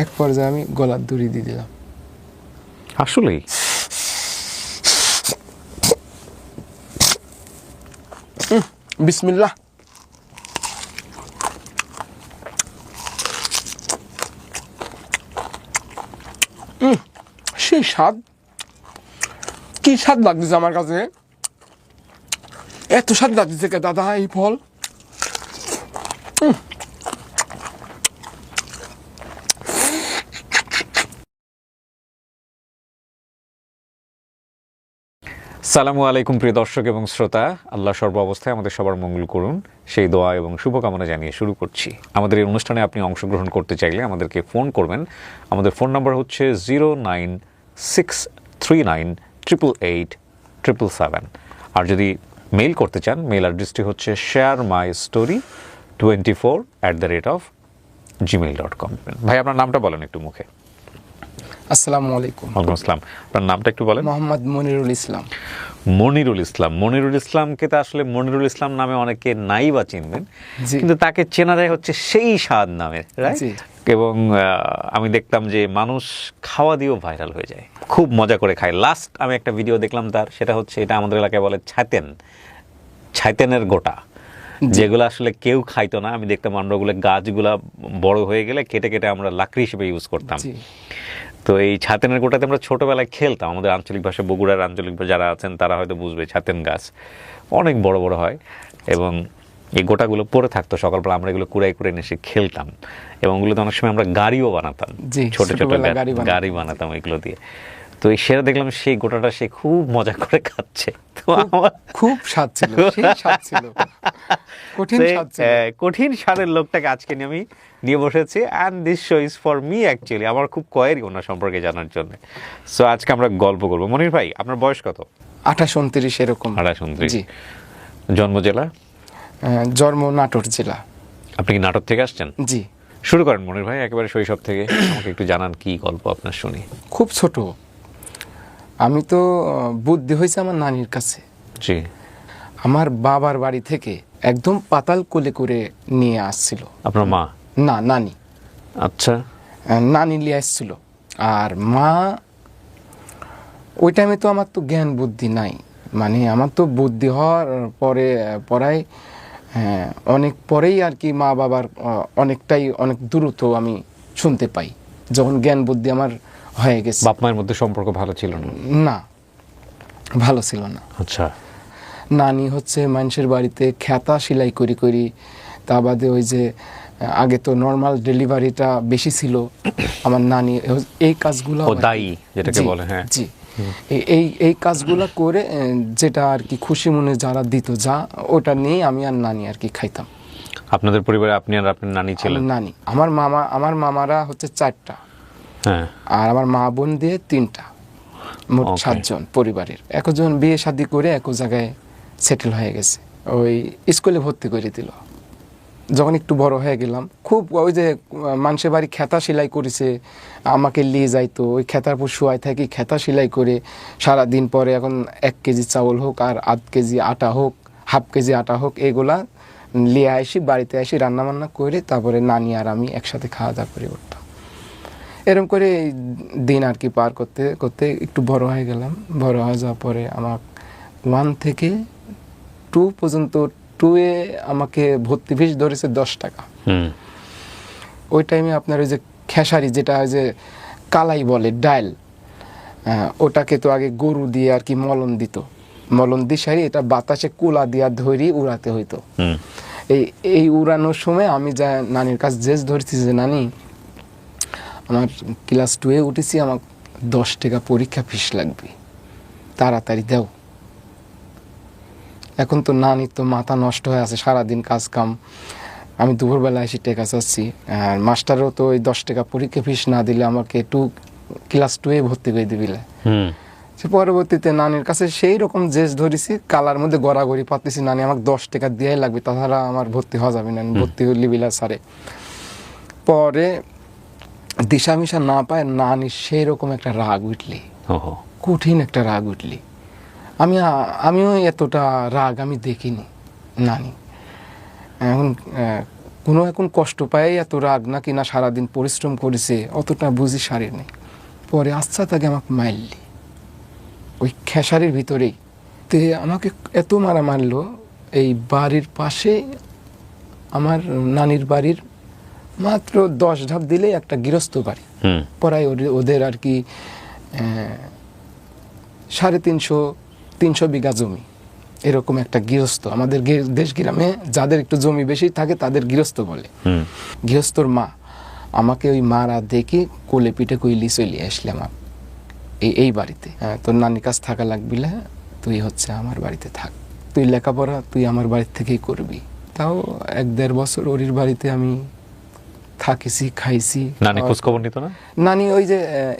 এক পর্যায়ে আমি গলার দড়ি দিয়ে দিলাম। আসলেই? বিসমিল্লাহ। সেই স্বাদ, কি স্বাদ লাগতেছে আমার কাছে, এত স্বাদ লাগতেছে কে দাদা এই ফল। সালামু আলাইকুম প্রিয় দর্শক এবং শ্রোতা, আল্লাহ সর্ব অবস্থায় আমাদের সবার মঙ্গল করুন সেই দোয়া এবং শুভকামনা জানিয়ে শুরু করছি। আমাদের এই অনুষ্ঠানে আপনি অংশগ্রহণ করতে চাইলে আমাদেরকে ফোন করবেন। আমাদের ফোন নাম্বার হচ্ছে 09639888877। আর যদি মেইল করতে চান, মেইল অ্যাড্রেসটি হচ্ছে sharemystory24@gmail.com। ভাই আপনার নামটা বলেন একটু মুখে। আসসালামু আলাইকুম। ওয়ালাইকুম আসসালাম। আপনার নামটা একটু বলেন। মোহাম্মদ মনিরুল ইসলাম। মনিরুল ইসলাম। মনিরুল ইসলামকে তো আসলে মনিরুল ইসলাম নামে অনেকে নাই বা চিনবেন, কিন্তু তাকে চেনা যায় হচ্ছে সেই স্বাদ নামে, রাইট? এবং আমি দেখতাম যে মানুষ খাওয়া দিয়েও ভাইরাল হয়ে যায়, খুব মজা করে খায়। লাস্ট আমি একটা ভিডিও দেখলাম তার, সেটা হচ্ছে, এটা আমাদের এলাকায় বলে ছাতেনের গোটা, যেগুলো আসলে কেউ খাইতো না। আমি দেখতাম আমরা ওগুলো গাছগুলা বড় হয়ে গেলে কেটে কেটে আমরা লাকড়ি হিসেবে ইউজ করতাম। তো এই ছাতেনের গোটাতে আমরা ছোটবেলায় খেলতাম। আমাদের আঞ্চলিক ভাষায়, বগুড়ার আঞ্চলিক যারা আছেন তারা হয়তো বুঝবে, ছাতেন গাছ অনেক বড় বড় হয় এবং এই গোটাগুলো পড়ে থাকতো। সকালবেলা আমরা এগুলো কুড়াই কুড়াই এসে খেলতাম এবং ওগুলোতে অনেক সময় আমরা গাড়িও বানাতাম, ছোট ছোট গাড়ি বানাতাম এগুলো দিয়ে। তো এই সেরা দেখলাম সেই গোটাটা সে খুব মজা করে খাচ্ছে। তো আমার খুব স্বাদ ছিল, কঠিন স্বাদের লোকটাকে আজকে আমি নিয়ে বসেছি, and this show is for me actually. আমার খুব কোয়েরি ওনার সম্পর্কে জানার জন্য। সো আজকে আমরা গল্প করবো। মনির ভাই, আপনার বয়স কত? 28-29 এরকম। 28-29। জন্ম জেলা? জন্ম নাটোর জেলা। আপনি কি নাটোর থেকে আসছেন? জি। শুরু করেন মনির ভাই, একেবারে শৈশব থেকে আমাকে একটু জানান, কি গল্প আপনার শুনি। খুব ছোট, আমি তো বুদ্ধি হয়েছে আমার নানির কাছে। জি। আমার বাবার বাড়ি থেকে একদম পাতাল কোলে করে নিয়ে আসছিল। আপনার মা? না, নানি। আচ্ছা। নানি নিয়ে আসছিল। আর মা, ওই টাইমে তো আমার তো জ্ঞান বুদ্ধি নাই, মানে আমার তো বুদ্ধি হওয়ার পরে পড়ায় অনেক পরেই আর কি মা বাবার অনেক দ্রুত আমি শুনতে পাই, যখন জ্ঞান বুদ্ধি আমার হয়ে গেছে। বাপ মায়ের মধ্যে সম্পর্ক ভালো ছিল না? না, ভালো ছিল না। আচ্ছা। নানি হচ্ছে মানুষের বাড়িতে খেতা সেলাই করি, তা বাদে ওই যে আগে তো নর্মাল ডেলিভারিটা বেশি ছিল, আমার নানি এই কাজগুলো, দায়ী যেটাকে বলে, হ্যাঁ জি, এই কাজগুলো করে যেটা আর কি খুশি মনে যারা দিত, যা ওটা নিয়ে আমি আর নানি আর কি খাইতাম। আপনাদের পরিবারে আপনি আর আপনার নানি ছিলেন? নানি, আমার মামারা হচ্ছে 4টা, হ্যাঁ, আর আমার মা বোন দিয়ে 3টা, মোট 7 জন পরিবারের। একজন বিয়ে শাদী করে এক জায়গায় সেটেল হয়ে গেছে, ওই স্কুলে ভর্তি করে দিল। যখন একটু বড় হয়ে গেলাম, খুব ওই যে মানুষের বাড়ি খেতা সেলাই করেছে, আমাকে নিয়ে যাইতো, ওই খেতার উপর শুয়াই থাকি, খেতা সেলাই করে সারা দিন। পরে এখন 1 কেজি চাউল হোক আর 1/2 কেজি আটা হোক, 1/2 কেজি আটা হোক, এগুলা নিয়ে আসি, বাড়িতে আসি, রান্নাবান্না করে তারপরে নানি আর আমি একসাথে খাওয়া দাওয়া করে উঠতাম। এরকম করে দিন আর কি পার করতে করতে একটু বড় হয়ে গেলাম। বড় হয়ে যাওয়ার পরে আমার 1 থেকে 2 পর্যন্ত, 2-এ আমাকে ভর্তি ফিস ধরেছে 10 টাকা। ওই টাইমে আপনার ওই যে খেসারি, যেটা ওই যে কালাই বলে, ডাল, ওটাকে তো আগে গরু দিয়ে আর কি মলন দিত, মলন দিয়ে সারি এটা বাতাসে কুলা দিয়া ধরি উড়াতে হইতো। এই উড়ানোর সময় আমি যা নানির কাছে জেস ধরছি যে নানি, আমার ক্লাস 2-এ উঠেছি, আমার 10 টাকা পরীক্ষা ফিস লাগবে, তাড়াতাড়ি দাও। এখন তো নানি তো মাথা নষ্ট হয়ে আছে, সারাদিন কাজ কাম, আমি দুপুরবেলা এসে টাকা চাচ্ছি, আর মাস্টারও তো ওই 10 টাকা পরীক্ষা ফিস না দিলে আমাকে ক্লাস 2-এ ভর্তি করে দিবিলে। পরবর্তীতে নানির কাছে সেই রকম জেস ধরেছি, কালার মধ্যে গড়াগড়ি পাতেছি, নানি আমাকে 10 টাকা দিয়াই লাগবে, তাছাড়া আমার ভর্তি হওয়া যাবে না, ভর্তি হইলি বিলা সারে। পরে দিশা মিশা না পায় নানি সেই রকম একটা রাগ উঠলি, কঠিন একটা রাগ উঠলি। আমিও এতটা রাগ আমি দেখিনি নানি। এখন কোনো এখন কষ্ট পায় এত রাগ নাকি না সারাদিন পরিশ্রম করেছে অতটা বুঝি সারি নেই। পরে আচ্ছা তাকে আমাকে মারলি ওই খেসারির ভিতরেই, তে আমাকে এত মারা মারলো। এই বাড়ির পাশে আমার নানির বাড়ির মাত্র 10 ধাপ দিলেই একটা গৃহস্থ বাড়ি, পরায় ওদের আর কি 350 বিঘা জমি, এরকম একটা গৃহস্থ। আমাদের দেশ গ্রামে যাদের একটু জমি বেশি থাকে তাদের গৃহস্থ বলে। গৃহস্থর মা আমাকে ওই মারা দেখে কোলে পিঠে কইলি চলে আসলাম এই বাড়িতে। তোর নানির কাছ থাকা লাগবি না, তুই হচ্ছে আমার বাড়িতে থাক, তুই লেখাপড়া তুই আমার বাড়ি থেকেই করবি। তাও 1-1.5 বছর ওরির বাড়িতে আমি থাকিছি, খাইছি। নানি খোঁজ খবর নিত না? নানি ওই যে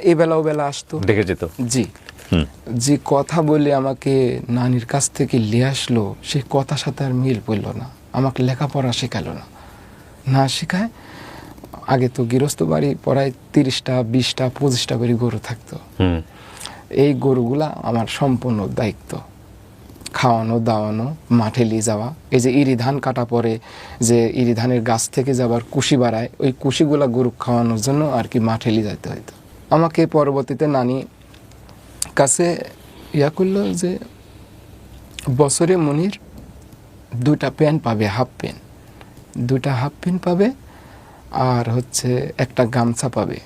এই বেলা ও বেলা আসতো, দেখে যেত। জি, যে কথা বলে আমাকে নানির কাছ থেকে নিয়ে আসলো, সে কথার সাথে আর মিল পড়লো না। আমাকে লেখাপড়া শেখালো না, না শেখায়। আগে তো গৃহস্থ বাড়ি প্রায় 30টা 20টা 25টা করে গরু থাকতো। এই গরুগুলা আমার সম্পূর্ণ দায়িত্ব, খাওয়ানো দাওয়ানো, মাঠে নিয়ে যাওয়া। এই যে ইরি ধান কাটা পরে যে ইরি ধানের গাছ থেকে যাবার কুশি বাড়ায়, ওই কুশিগুলা গরু খাওয়ানোর জন্য আর কি মাঠে নিয়ে যেতে হইতো। আমাকে পরবর্তীতে নানি কাছে করলো যে বছরে মনির 2টা প্যান্ট পাবে, হাফ প্যান্ট, 2টা হাফ প্যান্ট পাবে, আর হচ্ছে একটা গামছা পাবে,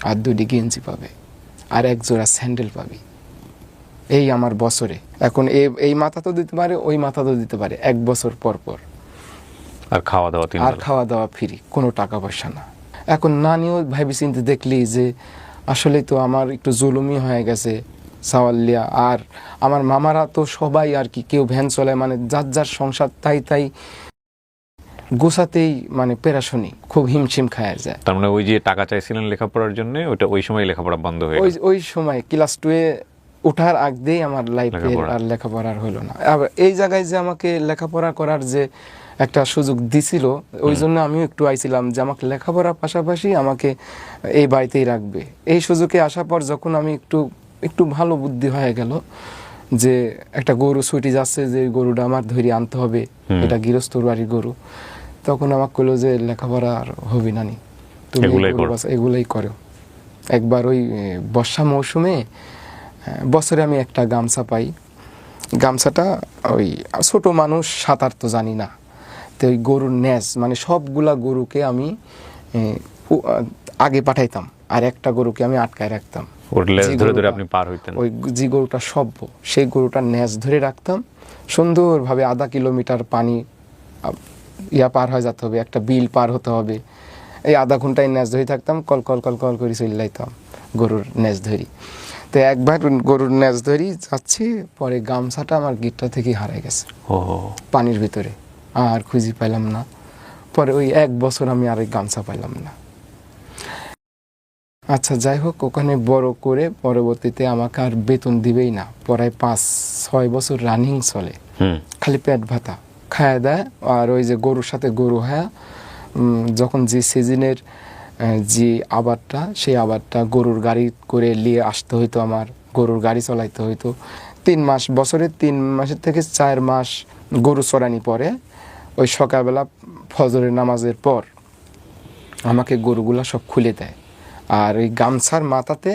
আর 2টি গেঞ্জি পাবে, আর 1 জোড়া স্যান্ডেল পাবি। এই আমার বছরে। এখন এই মাথা তো দিতে পারে, ওই মাথা তো দিতে পারে 1 বছর পর পর। আর খাওয়া দাওয়া ফ্রি, কোনো টাকা পয়সা না। এখন নানিও ভাবি চিন্তে দেখলি যে আসলে তো আমার একটু জুলুমি হয়ে গেছে সাওয়ালিয়া। আর আমার মামারা তো সবাই আর কি, কেউ ভ্যান চলায়, মানে যার যার সংসার তাই গোছাতেই মানে পেরাশনি, খুব হিমশিম খায় যায়। তার মানে ওই যে টাকা চাইছিলেন লেখাপড়ার জন্য, ওই সময় লেখাপড়া বন্ধ হয়ে গেল। ওই সময় ক্লাস 2-এ ওঠার আগ দিয়েই আমার লাইফে আর লেখাপড়ার হলো না। আবার এই জায়গায় যে আমাকে লেখাপড়া করার যে একটা সুযোগ দিছিল, ওই জন্য আমিও একটু আইছিলাম যে আমাকে লেখাপড়ার পাশাপাশি আমাকে এই বাড়িতেই রাখবে। এই সুযোগে আসার পর যখন আমি একটু ভালো বুদ্ধি হয়ে গেল যে একটা গরু ছুটি যাচ্ছে, যে গরুটা আমার ধরে আনতে হবে, এটা গৃহস্থর বাড়ির গরু, তখন আমাকে কইলো যে লেখাপড়া আর হবে না নি, তুমি এগুলাই করো। একবার ওই বর্ষা মৌসুমে বছরে আমি একটা গামছা পাই। গামছাটা ওই ছোট মানুষ, সাঁতার তো জানি না, তো ওই গরুর ন্যাজ, মানে সবগুলা গরুকে আমি আগে পাঠাইতাম, আর একটা গরুকে আমি আটকায় রাখতাম। আপনি পার হইতেন। ওই যে গরুটা সভ্য, সেই গরুটার ন্যাজ ধরে রাখতাম সুন্দরভাবে। 1/2 কিলোমিটার পানি পার হয়ে যেতে হবে, একটা বিল পার হতে হবে, এই আধা ঘন্টায় ন্যাজ ধরে থাকতাম, কল কল কল কল করে চলে যাইতাম গরুর ন্যাজ ধরি। তো একবার গরুর ন্যাজ ধরি যাচ্ছি, পরে গামছাটা আমার গিটটা থেকে হারাই গেছে পানির ভিতরে, আর খুঁজে পাইলাম না। পরে ওই 1 বছর আমি আর ওই গামছা পাইলাম না। আচ্ছা যাই হোক, ওখানে বড় করে পরবর্তীতে আমাকে আর বেতন দিবেই না, প্রায় 5-6 বছর রানিং চলে, খালি পেট ভাতা খায় দেয়। আর ওই যে গরুর সাথে গরু হয়, যখন যে সিজনের যে আবারটা, সেই আবারটা গরুর গাড়ি করে নিয়ে আসতে হইতো, আমার গরুর গাড়ি চলাইতে হইতো। 3 মাস, বছরে 3 মাসের থেকে 4 মাস গরু চড়ানি পরে, ওই সকালবেলা ফজরের নামাজের পর আমাকে গরুগুলা সব খুলে দেয়। আর ওই গামছার মাথাতে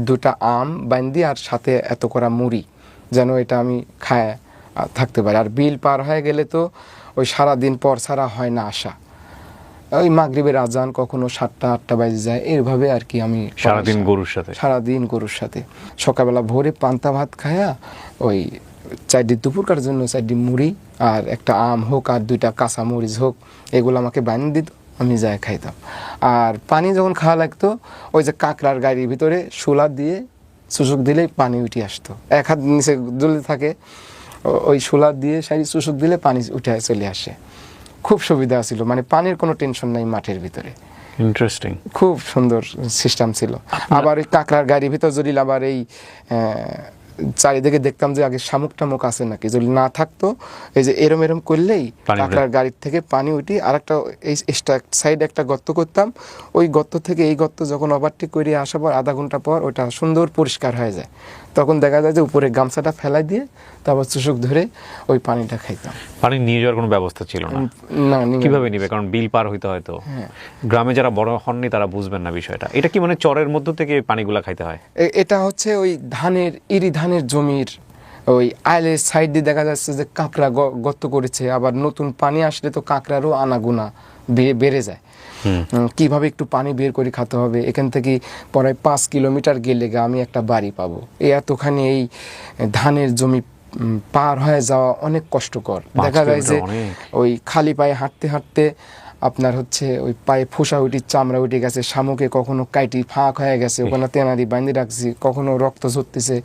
2টা আম বান্ধি, আর সাথে এত করা মুড়ি, যেন এটা আমি খায় থাকতে পারি। আর বিল পার হয়ে গেলে তো ওই সারাদিন পর ছাড়া হয় না আসা, ওই মাগরিবের আজান কখনো 7টা-8টা বাজে যায়, এইভাবে আর কি আমি সারাদিন গরুর সাথে। সকালবেলা ভোরে পান্তা ভাত খায়া ওই 4 দুপুরকার জন্য 4 মুড়ি আর একটা আম হোক আর 2টা কাঁচা মরিচ হোক, এগুলো আমাকে বানিয়ে দিত, আমি যাই খাইতাম। আর পানি যখন খাওয়া লাগতো, ওই যে কাঁকড়ার গাড়ির ভিতরে শোলা দিয়ে চুষুক দিলেই পানি উঠে আসতো, 1 হাত নিচে জ্বলে থাকে, ওই শোলা দিয়ে সারি চুষুক দিলে পানি উঠে চলে আসে। খুব সুবিধা ছিল, মানে পানির কোনো টেনশন নাই মাঠের ভিতরে। ইন্টারেস্টিং, খুব সুন্দর সিস্টেম ছিল। আবার ওই কাঁকড়ার গাড়ির ভিতর যদি আবার এই চারিদিকে দেখতাম যে আগে শামুক টামুক আছে নাকি, যদি না থাকতো এই যে এরম এরম করলেই পানি কাঁকড়ার গাড়ির থেকে পানি উঠি, আর একটা এই সাইডে একটা গর্ত করতাম, ওই গর্ত থেকে এই গর্ত যখন ওভারটেক করে আসার পর আধা ঘন্টা পর ওটা সুন্দর পরিষ্কার হয়ে যায়, তখন দেখা যায় যে উপরে গামছাটা ফেলাই দিয়ে তারপর চুষুক ধরে ওই পানিটা খাইতাম। পানি নিয়ে যাওয়ার কোনো ব্যবস্থা ছিল না? না, কিভাবে নিবে? কারণ বিল পার হইতে হয়তো। গ্রামে যারা বড় হননি তারা বুঝবেন না বিষয়টা। এটা কি মানে চরের মধ্য থেকে পানিগুলা খাইতে হয়? এটা হচ্ছে ওই ইরি ধানের জমির ওই আইলের সাইড দিয়ে দেখা যাচ্ছে যে কাঁকড়া গর্ত করেছে, আবার নতুন পানি আসলে তো কাঁকড়ারও আনাগোনা বেড়ে যায়। কিভাবে একটু পানি বের করে খেতে হবে, এখান থেকে প্রায় 5 কিলোমিটার গেলে আমি একটা বাড়ি পাবো, এতখানি এই ধানের জমি পার হয়ে যাওয়া অনেক কষ্টকর। দেখা যায় যে ওই খালি পায়ে হাঁটতে হাঁটতে আপনার হচ্ছে ওই পায়ে ফোসা উঠি, চামড়া উঠে গেছে, শামুকে কখনো কাইটি ফাঁক হয়ে গেছে, ওখানে তেনারি বাঁধে রাখছি, কখনো রক্ত ঝরতেছে,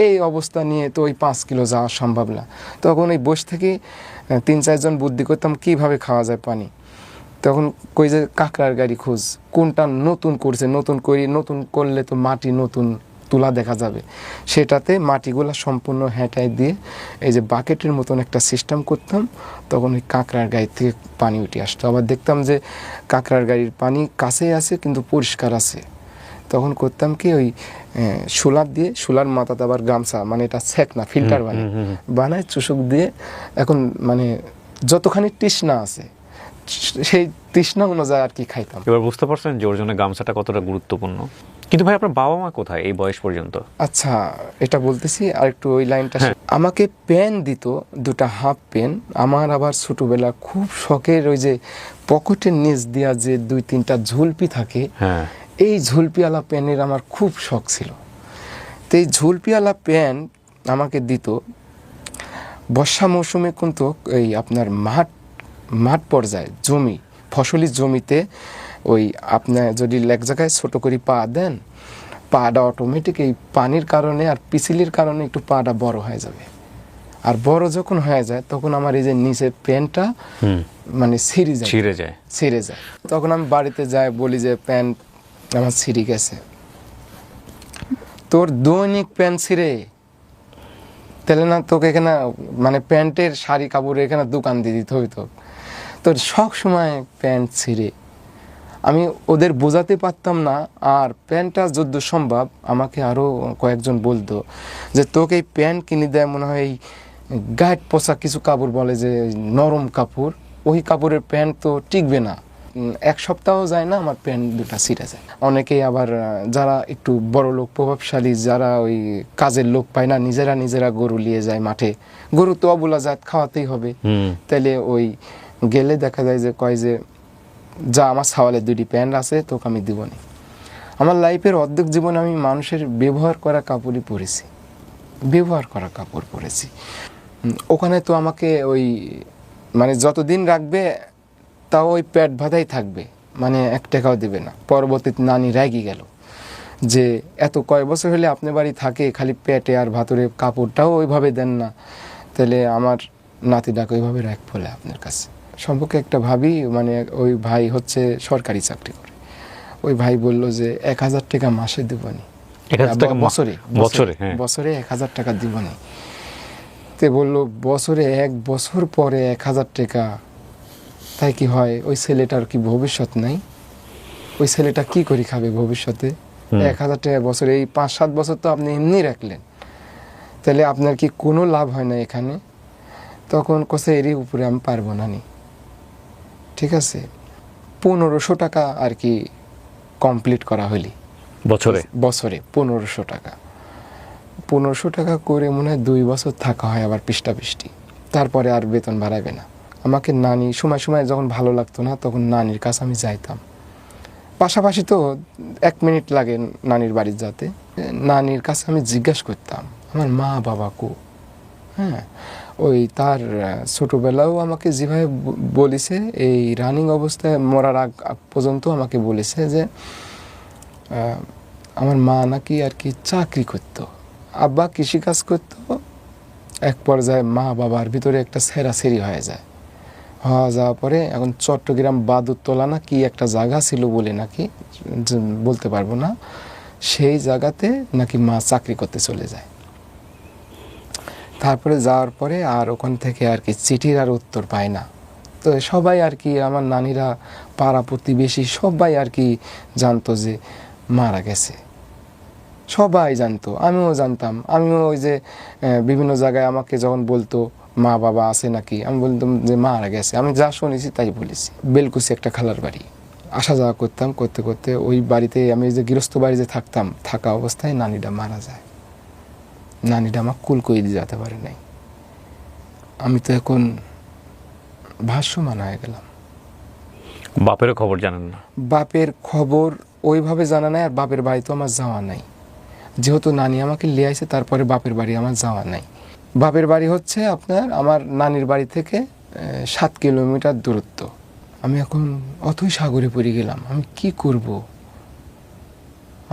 এই অবস্থা নিয়ে তো ওই 5 কিলো যাওয়া সম্ভব না। তখন ওই বসে থেকে 3-4 জন বুদ্ধি করতাম কিভাবে খাওয়া যায় পানি। তখন কই যে কাঁকড়ার গাড়ি খোঁজ, কোনটা নতুন করছে, নতুন করলে তো মাটি নতুন তুলা দেখা যাবে, সেটাতে মাটিগুলা সম্পূর্ণ হেঁটাই দিয়ে এই যে বাকেটের মতন একটা সিস্টেম করতাম, তখন ওই কাঁকড়ার গাড়ি থেকে পানি উঠে আসতো। আবার দেখতাম যে কাঁকড়ার গাড়ির পানি কাছেই আছে কিন্তু পরিষ্কার আছে, তখন করতাম কি ওই শোলার মাথাতে আবার গামছা, মানে এটা সেক না ফিল্টার বানায় চুষুক দিয়ে, এখন মানে যতখানি তৃষ্ণা আছে সেই তৃষ্ণা অনুযায়ী আর কি খাইতাম। এবার বুঝতে পারছেন যে ওর জন্য গামছাটা কতটা গুরুত্বপূর্ণ। কিন্তু ভাই আপনার বাবা মা কোথায় এই বয়স পর্যন্ত? আচ্ছা, এটা বলতেছি আর একটু ওই লাইনটা। আমাকে পেন দিত, 2টা হাফ পেন। আমার আবার ছোটবেলা খুব শখের ওই যে পকেটের নিচ দিয়া যে 2-3টা ঝুলপি থাকে, এই ঝুলপিওয়ালা পেনের আমার খুব শখ ছিল। তো এই ঝুলপিওয়ালা পেন আমাকে দিত। বর্ষা মৌসুমে কিন্তু এই আপনার মাঠ পর্যায়ে জমি, ফসলি জমিতে ওই আপনার যদি এক জায়গায় ছোটো করে পা দেন, পাটা অটোমেটিক এই পানির কারণে আর পিছিলির কারণে একটু পাটা বড় হয়ে যাবে, আর বড় যখন হয়ে যায় তখন আমার এই যে নিচের প্যান্টটা মানে ছিঁড়ে যায়। তখন আমি বাড়িতে যাই, বলি যে প্যান্ট আমার ছিঁড়ে গেছে। তোর দৈনিক প্যান্ট ছিঁড়ে, তাহলে না তোকে এখানে মানে প্যান্টের শাড়ি কাপড় এখানে দোকান দিয়ে দিতে হইতো। তোর সব সময় প্যান্ট ছিঁড়ে। আমি ওদের বোঝাতে পারতাম না, আর প্যান্টটা যদ্দূর সম্ভব আমাকে আরও কয়েকজন বলতো যে তোকে এই প্যান্ট কিনে দেয় মনে হয় এই গায়ের পোশাক কিছু কাপড় বলে যে নরম কাপড়, ওই কাপড়ের প্যান্ট তো টিকবে না। 1 সপ্তাহ যায় না আমার প্যান্ট 2টা ছিঁড়ে যায়। অনেকেই আবার যারা একটু বড় লোক, প্রভাবশালী, যারা ওই কাজের লোক পায় না, নিজেরা গরু নিয়ে যায় মাঠে, গরু তো অবলা জাত খাওয়াতেই হবে, তাইলে ওই গেলে দেখা যায় যে কয় যে যা আমার সাওয়ালের 2টি প্যান্ট আছে তোকে আমি দিব না। আমার লাইফের অর্ধেক জীবনে আমি মানুষের ব্যবহার করা কাপড় পরেছি। ওখানে তো আমাকে ওই মানে যতদিন রাখবে তাও ওই পেট বাঁধাই থাকবে, মানে 1 টাকাও দেবে না। পরবর্তীতে নানি রেগে গেল যে এত কয় বছর হলে আপনি বাড়ি থাকে, খালি পেটে আর ভাতরে কাপড়টাও ওইভাবে দেন না, তাহলে আমার নাতিটাকে ওইভাবে রাখ বলে আপনার কাছে। সম্পর্কে একটা ভাবি, মানে ওই ভাই হচ্ছে সরকারি চাকরি করে, ওই ভাই বলল যে 1000 টাকা মাসে দেবনি, বছরে 1000 টাকা দিবনি। তে বললো বছরে 1 বছর পরে 1000 টাকা, তাই কি হয়? ওই ছেলেটার কি ভবিষ্যৎ নাই? ওই ছেলেটা কি করে খাবে ভবিষ্যতে? 1000 টাকা বছরে, এই 5-7 বছর তো আপনি এমনি রাখলেন, তাহলে আপনার কি কোনো লাভ হয় না এখানে? তখন কোসে এরই উপরে আমি পারবো না নি, ঠিক আছে। 1500 টাকা আর কি কমপ্লিট করা হলি বছরে 1500 টাকা। 1500 টাকা করে মনে হয় 2 বছর থাকা হয়, আবার পৃষ্টি, তারপরে আর বেতন বাড়াবে না। আমাকে নানি সময় যখন ভালো লাগতো না তখন নানির কাছে আমি যাইতাম, পাশাপাশি তো 1 মিনিট লাগে নানির বাড়ি যেতে। নানির কাছে আমি জিজ্ঞাসা করতাম আমার মা বাবা কো। ওই তার ছোটোবেলাও আমাকে যেভাবে বলেছে, এই রানিং অবস্থায় মরার আগ পর্যন্ত আমাকে বলেছে যে আমার মা নাকি আর কি চাকরি করতো, আব্বা কৃষিকাজ করতো। এক পর্যায়ে মা বাবার ভিতরে একটা ছেঁড়াছেড়ি হয়ে যাওয়ার পরে এখন চট্টগ্রাম বাদুরতলা না কি একটা জায়গা ছিল বলে নাকি, বলতে পারবো না, সেই জায়গাতে নাকি মা চাকরি করতে চলে যায়। তারপরে যাওয়ার পরে আর ওখান থেকে আর কি চিঠির আর উত্তর পায় না। তো সবাই আর কি আমার নানিরা, পাড়া প্রতিবেশী সবাই আর কি জানতো যে মারা গেছে, সবাই জানতো, আমিও জানতাম। আমিও ওই যে বিভিন্ন জায়গায় আমাকে যখন বলতো মা বাবা আছে নাকি, আমি বলতাম যে মারা গেছে, আমি যা শুনেছি তাই বলেছি। বেলকুচি একটা খালার বাড়ি, আসা যাওয়া করতাম, করতে করতে ওই বাড়িতে আমি যে গৃহস্থ বাড়িতে থাকতাম, থাকা অবস্থায় নানিটা মারা যায়। নানিটা আমার কুল করে দিয়ে যেতে পারে নাই। আমি তো এখন ভাষ্যমান হয়ে গেলাম। বাপেরও খবর জানেন না? বাপের খবর ওইভাবে জানা নাই, আর বাপের বাড়ি তো আমার যাওয়া নাই। যেহেতু নানি আমাকে লিয়ে আইছে, তারপরে বাপের বাড়ি আমার যাওয়া নাই। বাপের বাড়ি হচ্ছে আপনার আমার নানির বাড়ি থেকে 7 কিলোমিটার দূরত্ব। আমি এখন অথই সাগরে পড়ে গেলাম, আমি কি করব?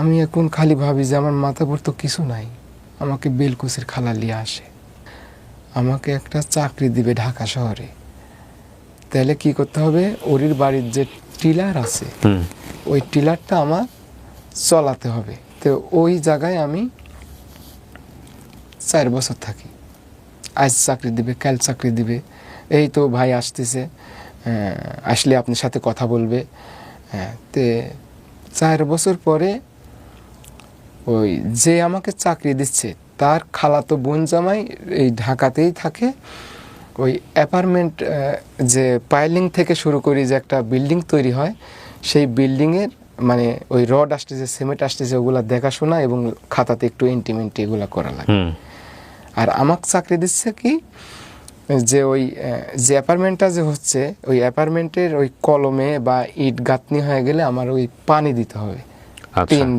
আমি এখন খালি ভাবি যে আমার মাথা পর তো কিছু নাই। আমাকে বেলকুচির খালা লিয়ে আসে, আমাকে একটা চাকরি দিবে ঢাকা শহরে। তাহলে কি করতে হবে, ওরির বাড়ির যে টিলার আছে ওই টিলারটা আমার চলাতে হবে। তো ওই জায়গায় আমি 4 বছর থাকি। আজ চাকরি দিবে, কাল চাকরি দিবে, এই তো ভাই আসতেছে, আসলে আপনার সাথে কথা বলবে। তে 4 বছর পরে ওই যে আমাকে চাকরি দিচ্ছে তার খালাতো বোন জামাই এই ঢাকাতেই থাকে। ওই অ্যাপার্টমেন্ট যে পাইলিং থেকে শুরু করি যে একটা বিল্ডিং তৈরি হয়, সেই বিল্ডিংয়ের মানে ওই রড আসতেছে, সিমেন্ট আসতেছে, ওগুলা দেখাশোনা এবং খাতাতে একটু এন্টিমেন্ট এগুলা করা লাগে। আর আমাকে চাকরি দিচ্ছে কি, যে ওই যে অ্যাপার্টমেন্টটা যে হচ্ছে ওই অ্যাপার্টমেন্টের ওই কলমে বা ইট গাঁথনি হয়ে গেলে আমার ওই পানি দিতে হবে।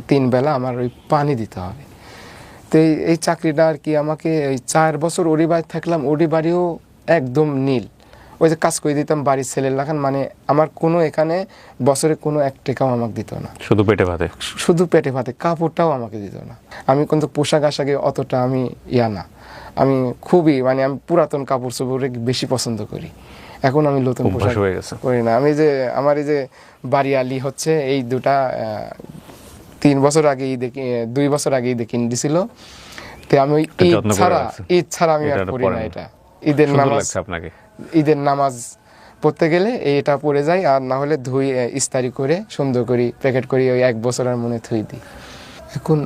তিন বেলা আমার ওই পানি দিতে হবে। তো এই চাকরিটা আর কি আমাকে এই 4 বছর ওরি বাড়ি থাকলাম। ওরি বাড়িও একদম নীল, ওই যে কাজ করে দিতাম বাড়ির ছেলের লাগান, মানে আমার কোনো এখানে বছরে কোনো 1 টাকাও আমাকে দিত না। শুধু পেটে ভাতে? শুধু পেটে ভাতে, কাপড়টাও আমাকে দিত না। আমি কিন্তু পোশাক আশাকে অতটা আমি না, আমি খুবই মানে আমি পুরাতন কাপড় চোপড়ে বেশি পছন্দ করি। এখন আমি নতুন পোশাক করি না। আমি যে আমার এই যে বাড়িয়ালি হচ্ছে এই দুটা 3 বছর আগেই দেখি, 2 বছর আগেই দেখে দিছিল। তো আমি ওই ঈদ ছাড়া আমি আর পড়ি না। এটা ঈদের নামাজ পড়তে গেলে এটা পরে যাই, আর না হলে ধুই ইস্তারি করে সুন্দর করি প্যাকেট করি, ওই 1 বছরের মনে থুই দিই। এখন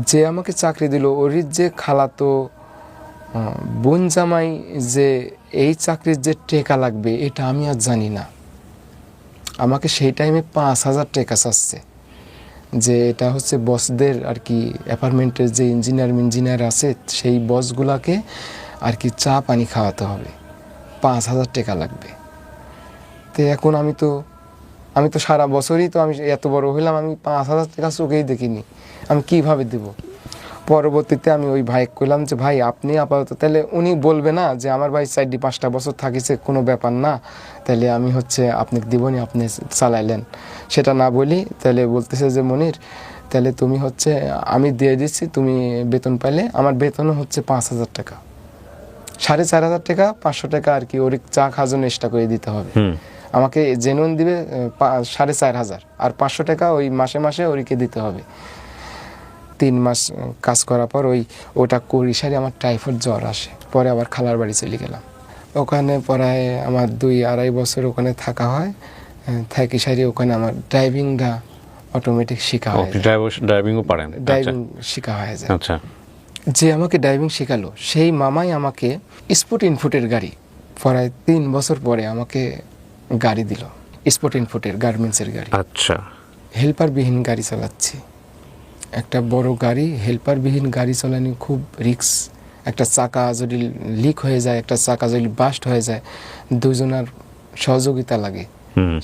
যে আমাকে চাকরি দিল ওর যে খালাতো বোন জামাই যে এই চাকরির যে টাকা লাগবে এটা আমি আর জানি না। আমাকে সেই টাইমে 5,000 টাকা চাচ্ছে, যে এটা হচ্ছে বসদের আর কি অ্যাপার্টমেন্টের যে ইঞ্জিনিয়ার আছে সেই বসগুলাকে আর কি চা পানি খাওয়াতে হবে, 5,000 টাকা লাগবে। তো এখন আমি তো সারা বছরই তো আমি এত বড় হইলাম, আমি 5,000 টাকা চোখেই দেখিনি, আমি কিভাবে দেব? পরবর্তীতে আমি ওই ভাই কইলাম যে ভাই আপনি আপাতত, তাহলে উনি বলবে না যে আমার ভাই 4-5টা বছর থাকিছে, কোনো ব্যাপার না, তাহলে আমি হচ্ছে আপনাকে দিবনি, আপনি চালাইলেন। সেটা না বলি, তাহলে বলতেছে যে মনির তাহলে তুমি হচ্ছে আমি দিয়ে দিচ্ছি, তুমি বেতন পাইলে, আমার বেতনও হচ্ছে 5,000 টাকা, 4,500 টাকা, 500 টাকা আর কি ওর চা খাওয়ার জন্য এক্সট্রা করে দিতে হবে। আমাকে জেনুইন দিবে 4,500, আর 500 টাকা ওই মাসে মাসে ওরিকে দিতে হবে। 3 মাস কাজ করার পর ওটা করি সারি আমার টাইফয়েড জ্বর আসে। পরে আবার খালার বাড়ি চলে গেলাম। ওখানে প্রায় আমার 2-2.5 বছর ওখানে থাকা হয়। থাকি সারি ওখানে আমার ড্রাইভিংটা অটোমেটিক শেখা হয়। ড্রাইভিংও পারেন? ড্রাইভিং শেখা হয়ে যায়। আচ্ছা। যে আমাকে ড্রাইভিং শেখালো সেই মামাই আমাকে স্পোর্ট ইনফুটের গাড়ি, প্রায় 3 বছর পরে আমাকে গাড়ি দিল, স্পোর্ট ইনফুটের গার্মেন্টসের গাড়ি। আচ্ছা। হেল্পারবিহীন গাড়ি চালাচ্ছি, একটা বড় গাড়ি, হেল্পারবিহীন গাড়ি চালানো খুব রিস্ক। একটা চাকা যদি লিক হয়ে যায়, একটা চাকা যদি বাস্ট হয়ে যায়, দুজনের সহযোগিতা লাগে,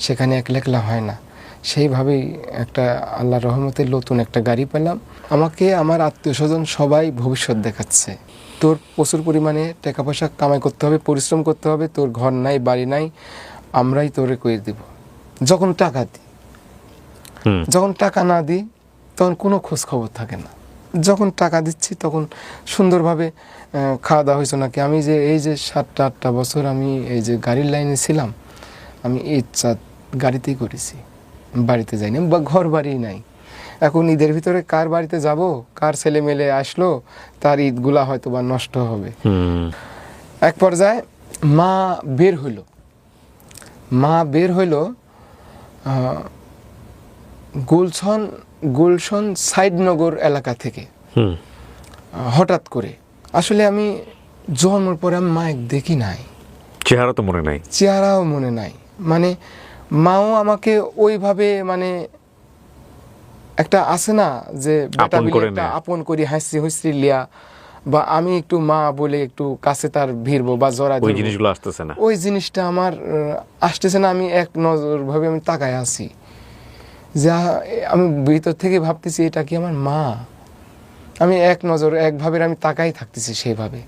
সেখানে একলা হয় না। সেইভাবেই একটা আল্লাহর রহমতে নতুন একটা গাড়ি পেলাম। আমাকে আমার আত্মীয় স্বজন সবাই ভবিষ্যৎ দেখাচ্ছে, তোর প্রচুর পরিমাণে টাকা পয়সা কামাই করতে হবে, পরিশ্রম করতে হবে, তোর ঘর নাই বাড়ি নাই, আমরাই তোরে করে দিব। যখন টাকা দিই, যখন টাকা না দিই তখন কোনো খোঁজ খবর থাকে না। যখন টাকা দিচ্ছি তখন সুন্দরভাবে খাওয়া দাওয়া হয়েছে নাকি। আমি যে এই যে 7-8টা বছর আমি এই যে গাড়ির লাইনে ছিলাম, আমি ইচ্ছা গাড়িতেই করেছি, বাড়িতে যাইনি বা ঘর বাড়ি নাই। এখন ঈদের ভিতরে কার বাড়িতে যাব, কার ছেলে মেলে আসলো, তার ঈদগুলা হয়তো বা নষ্ট হবে। এক পর্যায়ে মা বের হইল গুলশন সাইডনগর এলাকা থেকে হঠাৎ করে। আসলে আমি জন্মের পরে আমি মায়ের দেখি নাই, চেহারাও মনে নাই। মানে মাও আমাকে ওইভাবে মানে একটা আছে না যে বেটা বিলে একটা আপন করি হাসি হুসরি লিয়া, বা আমি একটু মা বলে একটু কাছে তার ভিড়বো বা জড়া ওই জিনিসগুলো আসতেছে না, ওই জিনিসটা আমার আসতেছে না। আমি এক নজর ভাবে আমি তাকায় আছি, যা আমি ভিতর থেকে ভাবতেছি এটা কি আমার মা। আমি এক নজর একভাবে আমি তাকাই থাকতেছি সেভাবে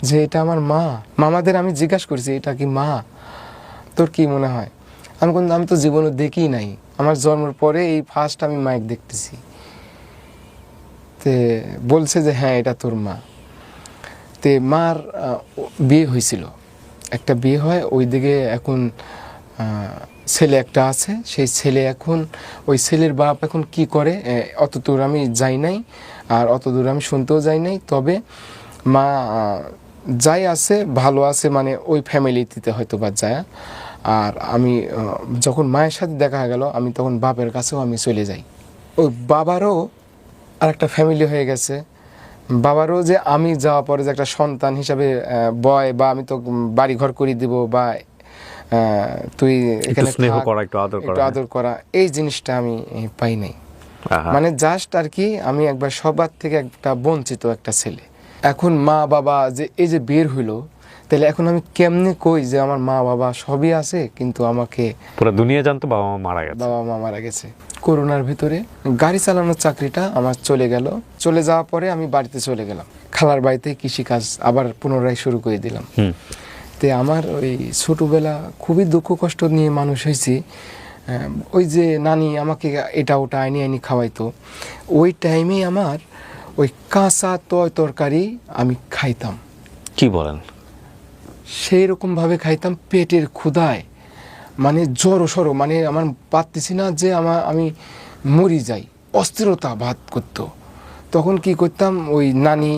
যে এটা আমার মা। মামাদের আমি জিজ্ঞাসা করছি এটা কি মা, তোর কি মনে হয়? আমি তো জীবনে দেখি নাই, আমার জন্মের পরে এই ফার্স্ট আমি মাইক দেখতেছি। তে বলছে যে হ্যাঁ এটা তোর মা। তে মার বিয়ে হয়েছিল, একটা বিয়ে হয় ওইদিকে। এখন ছেলে একটা আছে, সেই ছেলে এখন ওই ছেলের বাপ এখন কি করে অত দূর আমি যাই নাই, আর অত দূর আমি শুনতেও যাই নাই। তবে মা যাই আছে ভালো আছে, মানে ওই ফ্যামিলিতে হয়তো বা যায়। আর আমি যখন মায়ের সাথে দেখা গেল, আমি তখন বাপের কাছেও আমি চলে যাই। ওই বাবারও আর একটা ফ্যামিলি হয়ে গেছে। বাবারও যে আমি যাওয়ার পরে যে একটা সন্তান হিসাবে বয়, বা আমি তো বাড়ি ঘর করে দিব, বা তুই এখানে একটু আদর করা, এই জিনিসটা আমি পাই নাই। মানে জাস্ট আর কি আমি একবার সবার থেকে একটা বঞ্চিত একটা ছেলে। এখন মা বাবা যে এই যে বের হইলো, তাহলে এখন আমি কেমনে কই যে আমার মা বাবা সবই আছে, কিন্তু আমাকে পুরো দুনিয়া জানতো বাবা মা মারা গেছে। করোনার ভিতরে গাড়ি চালানোর চাকরিটা আমার চলে গেল। চলে যাওয়ার পরে আমি বাড়িতে চলে গেলাম, খালার বাড়িতে কৃষিকাজ আবার পুনরায় শুরু করে দিলাম। তে আমার ওই ছোটবেলা খুবই দুঃখ কষ্ট নিয়ে মানুষ হয়েছি। ওই যে নানি আমাকে এটা ওটা আইনি খাওয়াইতো, ওই টাইমে আমার ওই কাঁচা তরকারি আমি খাইতাম। কি বলেন? সেই রকমভাবে খাইতাম পেটের ক্ষুধায়, মানে জড়ো সড়ো, মানে আমার পারতেছি না যে আমি মরি যাই, অস্থিরতা ভাত করতো। তখন কি করতাম, ওই নানি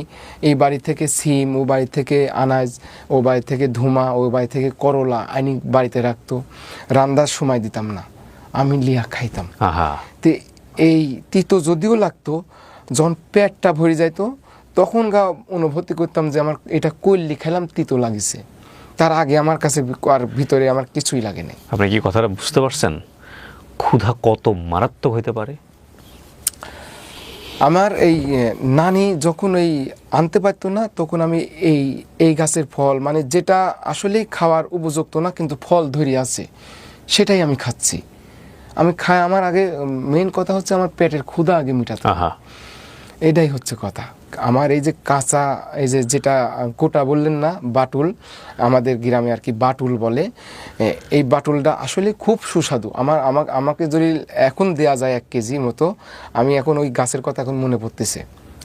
এই বাড়ি থেকে সিম, ও বাড়ি থেকে আনাজ, ও বাড়ি থেকে ধুমা, ও বাড়ি থেকে করলা আইনি বাড়িতে রাখতো। রান্নার সময় দিতাম না, আমি লিয়া খাইতাম। তে এই তিতো যদিও লাগতো, যখন পেটটা ভরে যাইতো তখন অনুভূতি করতাম যে আমার এটা কইলি খেলাম তিতো লাগিছে। তার আগে আমার কাছে আর ভিতরে আমার কিছুই লাগে নাই। আপনি কি কথাটা বুঝতে পারছেন? ক্ষুধা কত মারাত্মক হইতে পারে। আমার এই নানি যখন এই আনতে পারতো না, তখন আমি এই গাছের ফল, মানে যেটা আসলে খাওয়ার উপযুক্ত না কিন্তু ফল ধরে আছে, সেটাই আমি খাচ্ছি। আমি খাই, আমার আগে মেইন কথা হচ্ছে আমার পেটের ক্ষুধা আগে মিটাতে, এটাই হচ্ছে কথা। আমার এই যে কাঁচা, এই যে যেটা কোটা বললেন না, বাটুল, আমাদের গ্রামে আর কি বাটুল বলে, এই বাটুলটা আসলে খুব সুস্বাদু। আমাকে যদি এখন দেয়া যায় 1 কেজি মতো, আমি এখন ওই গাছের কথা এখন মনে পড়তেছে।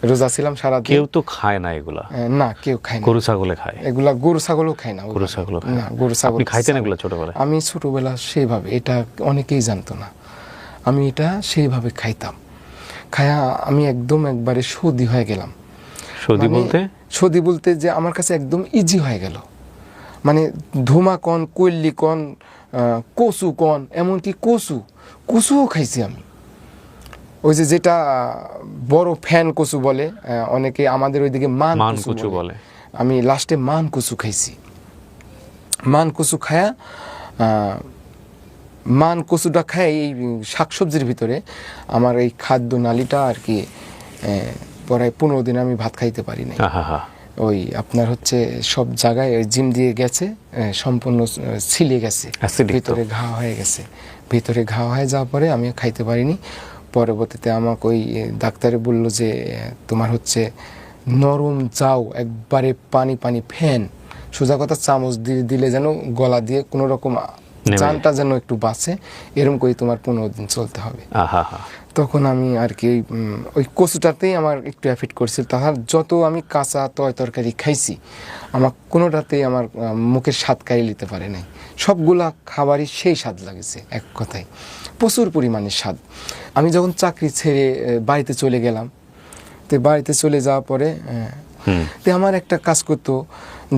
রোজা ছিলাম সারা দিন। কেউ তো খায় না এগুলা। না, কেউ খায় না। গরু ছাগলে খায় এগুলা, গরু ছাগলও খায় না। গরু ছাগল না, গরু ছাগল। আপনি খাইতেন এগুলা ছোটবেলায়? আমি ছোটবেলা সেইভাবে, এটা অনেকেই জানতো না, আমি এটা সেইভাবে খাইতাম। খায়া আমি একদম একবারে সর্দি হয়ে গেলাম। সর্দি বলতে যে আমার কাছে একদম ইজি হয়ে গেল। মানে ধুমা কন, কল্লি কন, কচু কন, এমনকি কচুও খাইছি আমি। ওই যে যেটা বড় ফ্যান কচু বলে অনেকে, আমাদের ওইদিকে মান কচু বলে। আমি লাস্টে মান কচু খাইছি। মান কচু খায়া, মান কচুটা খাই, এই শাকসবজির ভিতরে আমার এই খাদ্য নালীটা আর কি প্রায় 15 দিন আমি ভাত খাইতে পারি না। ওই আপনার হচ্ছে সব জায়গায় জিম দিয়ে গেছে, সম্পূর্ণ ছিলে গেছে, ভিতরে ঘা হয়ে গেছে। ভিতরে ঘা হয়ে যাওয়ার পরে আমি খাইতে পারিনি। পরবর্তীতে আমাকে ওই ডাক্তারে বললো যে তোমার হচ্ছে নরম যাও, একবারে পানি ফ্যান, সোজা কথা চামচ দিয়ে দিলে যেন গলা দিয়ে কোনো রকম নেমে জানটা যেন একটু বাঁচে, এরকম করে তোমার 15 দিন চলতে হবে। আহা হা। তখন আমি আর কি ওই কচুটাতেই আমার একটু এফেক্ট করছিল। তাহার যত আমি কাঁচা তরকারি খাইছি, আমার কোনোটাতেই আমার মুখের স্বাদ কাড়িয়ে নিতে পারে নাই। সবগুলা খাবারই সেই স্বাদ লাগেছে, এক কথায় প্রচুর পরিমাণে স্বাদ। আমি যখন চাকরি ছেড়ে বাড়িতে চলে গেলাম, তো বাড়িতে চলে যাওয়ার পরে তো আমার একটা কাজ করতো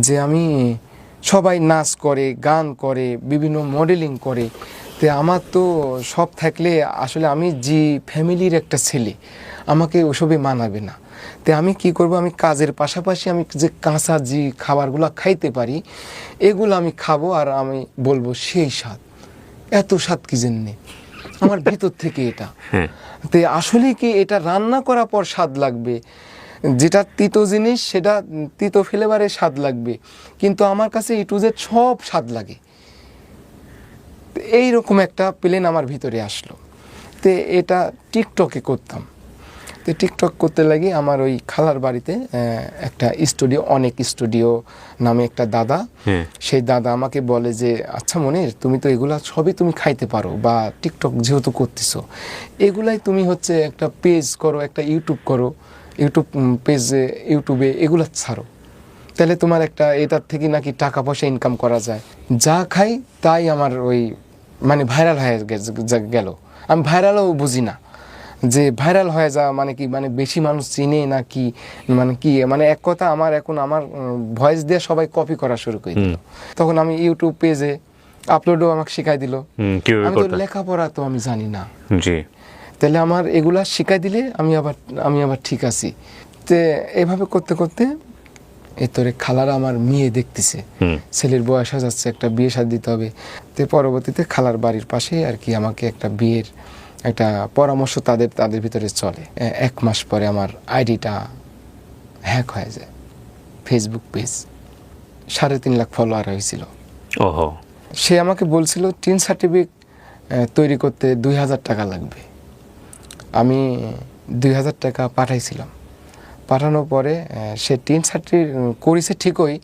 যে আমি সবাই নাচ করে, গান করে, বিভিন্ন মডেলিং করে, তো আমার তো সব থাকলে আসলে আমি যে ফ্যামিলির একটা ছেলে, আমাকে ওসবে মানাবে না। তো আমি কি করব, আমি কাজের পাশাপাশি আমি যে কাঁচা যে খাবারগুলো খাইতে পারি এগুলো আমি খাবো, আর আমি বলবো সেই স্বাদ, এত স্বাদ কি জন্যে আমার ভেতর থেকে এটা। তো আসলে কি এটা রান্না করার পর স্বাদ লাগবে, যেটা তিতো জিনিস সেটা তিতো ফ্লেভারে স্বাদ লাগবে, কিন্তু আমার কাছে এ টু জেড সব স্বাদ লাগে। এইরকম একটা প্লেন আমার ভিতরে আসলো। তো এটা টিকটকে করতাম। তো টিকটক করতে লাগি আমার ওই খালার বাড়িতে একটা স্টুডিও, অনেক স্টুডিও নামে একটা দাদা, সেই দাদা আমাকে বলে যে আচ্ছা মনির, তুমি তো এগুলা সবই তুমি খাইতে পারো, বা টিকটক যেহেতু করতেছো এগুলাই তুমি হচ্ছে একটা পেজ করো, একটা ইউটিউব করো, ইউটিউব পেজে ইউটিউবে এগুলা ছাড়ো, তাহলে তোমার একটা এটার থেকে নাকি টাকা পয়সা ইনকাম করা যায়। যা খাই তাই আমার ওই মানে ভাইরাল হয়ে গেল। আমি ভাইরালও বুঝি না যে ভাইরাল হয়ে যাওয়া মানে কি, মানে বেশি মানুষ চিনে না কি, মানে কি, মানে এক কথা আমার এখন আমার ভয়েস দিয়ে সবাই কপি করা শুরু করে দিল। তখন আমি ইউটিউব পেজে আপলোডও আমাকে শিখাই দিল। আমি তো লেখাপড়া তো আমি জানি না, তাহলে আমার এগুলা শিখাই দিলে আমি আবার ঠিক আছি। তো এভাবে করতে করতে এতরে খালারা আমার মেয়ে দেখতেছে, ছেলের বয়স হয়ে যাচ্ছে, একটা বিয়ে শাদী দিতে হবে। তো পরবর্তীতে খালার বাড়ির পাশে আর কি আমাকে একটা বিয়ের একটা পরামর্শ তাদের ভিতরে চলে। 1 মাস পরে আমার আইডিটা হ্যাক হয়ে যায়, ফেসবুক পেজ 3.5 লাখ ফলোয়ার হয়েছিল। সে আমাকে বলছিল টিন সার্টিফিকেট তৈরি করতে 2000 টাকা লাগবে। আমি 2000 টাকা পাঠাইছিলাম। পাঠানোর পরে সে টিন সার্টিফিকেট করেছে ঠিকই,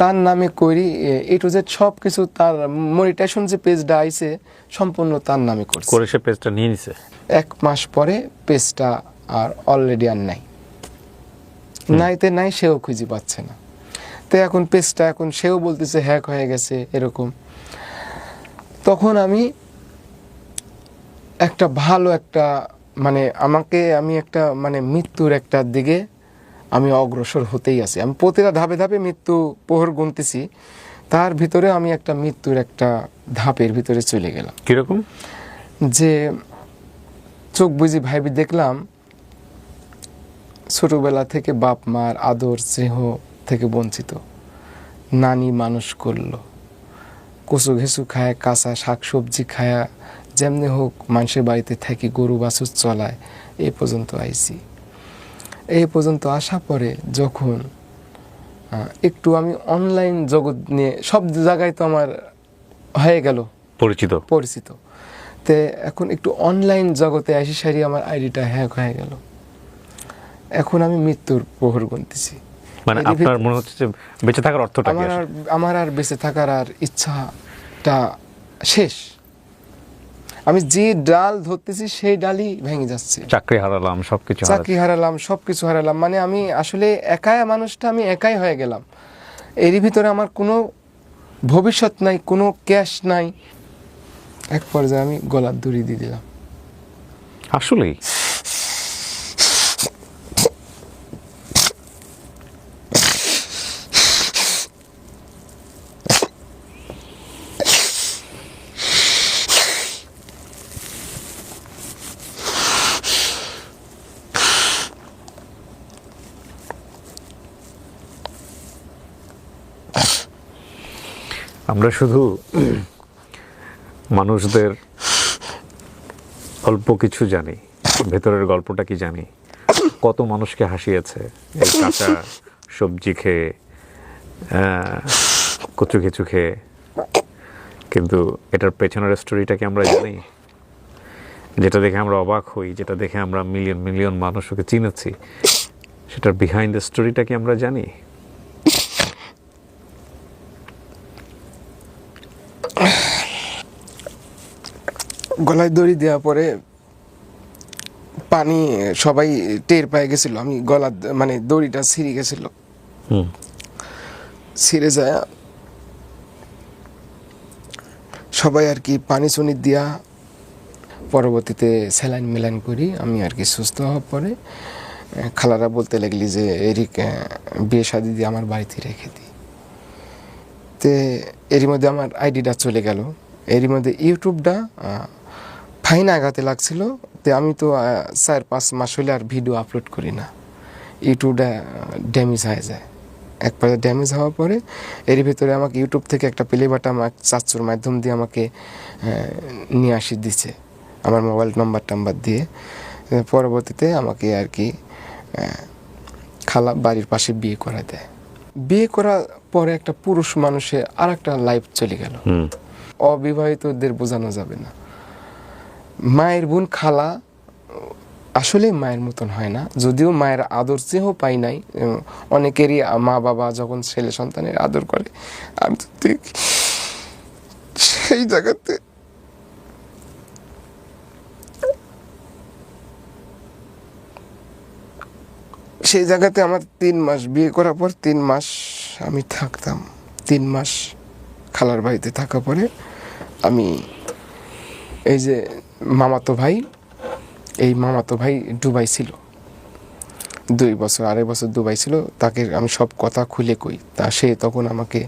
তার নামে করি এ টু জেড সব কিছু, তার মনিটাইজেশন যে পেজটা আইছে সম্পূর্ণ তার নামে করে সে পেজটা নিয়ে নিছে। 1 মাস পরে পেজটা আর অলরেডি আর নাই, নাই, সেও খুঁজে পাচ্ছে না। তো এখন পেজটা এখন সেও বলতেছে হ্যাক হয়ে গেছে এরকম। তখন আমি একটা ভালো একটা মানে আমি একটা মানে মৃত্যুর একটা দিকে আমি অগ্রসর হতেই আছি। আমি প্রতিটা ধাপে ধাপে মৃত্যু প্রহর গুনতেছি, তার ভিতরে আমি একটা মৃত্যুর একটা ধাপের ভিতরে চলে গেলাম। কিরকম? যে চোখ বুঝি ভাইবি দেখলাম ছোটবেলা থেকে বাপ মার আদর স্নেহ থেকে বঞ্চিত, নানি মানুষ করলো, কচু ঘেঁচু খায়, কাঁচা শাক সবজি খায়া যেমনি হোক মানুষের বাড়িতে থাকি, গরু বাছুর চলায় এই পর্যন্ত আইছি। এই পর্যন্ত আসা পরে যখন একটু আমি অনলাইন জগৎ নিয়ে সব জায়গায় তো আমার হয়ে গেল পরিচিত, তো এখন একটু অনলাইন জগতে আসি সারি আমার আইডিটা হ্যাক হয়ে গেল। এখন আমি মৃত্যুর প্রহর গুনতেছি। মানে আপনার মনে হচ্ছে যে বেঁচে থাকার অর্থটা কি? আমার আর বেঁচে থাকার আর ইচ্ছাটা শেষ। আমি যে ডাল ধরতেছি সেই ডালই ভেঙে যাচ্ছে। চাকরি হারালাম, সবকিছু হারালাম। মানে আমি আসলে আমি একাই হয়ে গেলাম। এরই ভিতরে আমার কোনো ভবিষ্যৎ নাই, কোনো ক্যাশ নাই। এক পর্যায়ে আমি গলার দড়ি দিয়ে দিলাম। আসলেই আমরা শুধু মানুষদের অল্প কিছু জানি, ভেতরের গল্পটা কি জানি। কত মানুষকে হাসিয়েছে এই কাঁচা সবজি খেয়ে, কচু কিছু খেয়ে, কিন্তু এটার পেছনের স্টোরিটা কি আমরা জানি? যেটা দেখে আমরা অবাক হই, যেটা দেখে আমরা মিলিয়ন মিলিয়ন মানুষকে চিনেছি, সেটার বিহাইন্ড দ্য স্টোরিটা কি আমরা জানি? গলায় দড়ি দেওয়া পরে পানি সবাই টের পেয়ে গেছিল, আমি গলা মানে দড়িটা ছিঁড়ে গেছিল, হুম। ছিঁড়ে যায় সবাই আর কি পানি চুনি দিয়া পরবর্তীতে স্যালাইন মেলাইন করি আমি আর কি সুস্থ হওয়ার পরে খালারা বলতে লাগলি যে এরিক বিয়ে শাদি দিয়ে আমার বাড়িতে রেখে দিই। তে এরই মধ্যে আমার আইডিটা চলে গেল, এরই মধ্যে ইউটিউবটা ফাইন আগাতে লাগছিল। তো আমি তো 4-5 মাস হলে আর ভিডিও আপলোড করি না, ইউটিউবটা ড্যামেজ হয়ে যায়। এক পর্যায়ে ড্যামেজ হওয়ার পরে এর ভিতরে আমাকে ইউটিউব থেকে একটা প্লে বাটন আমার চাচুর মাধ্যম দিয়ে আমাকে নিয়ে আসি দিছে, আমার মোবাইল নাম্বার দিয়ে। পরবর্তীতে আমাকে আর কি খালা বাড়ির পাশে বিয়ে করা দেয়। বিয়ে করার পরে একটা পুরুষ মানুষের আর একটা লাইফ চলে গেল। অবিবাহিতদের বোঝানো যাবে না। মায়ের বোন খালা আসলে মায়ের মতন হয় না, যদিও মায়ের আদর চেয়েও পাই নাই। অনেকেরই মা বাবা যখন ছেলে সন্তানের আদর করে, আমি তো দেখি সেই জায়গাতে আমার 3 মাস বিয়ে করার পর 3 মাস আমি থাকতাম। 3 মাস খালার বাড়িতে থাকার পরে আমি এই যে মামাতো ভাই দুবাই ছিল, 2 বছর 2.5 বছর দুবাই ছিল। তাকে আমি সব কথা খুলে কই, তা সে তখন আমাকে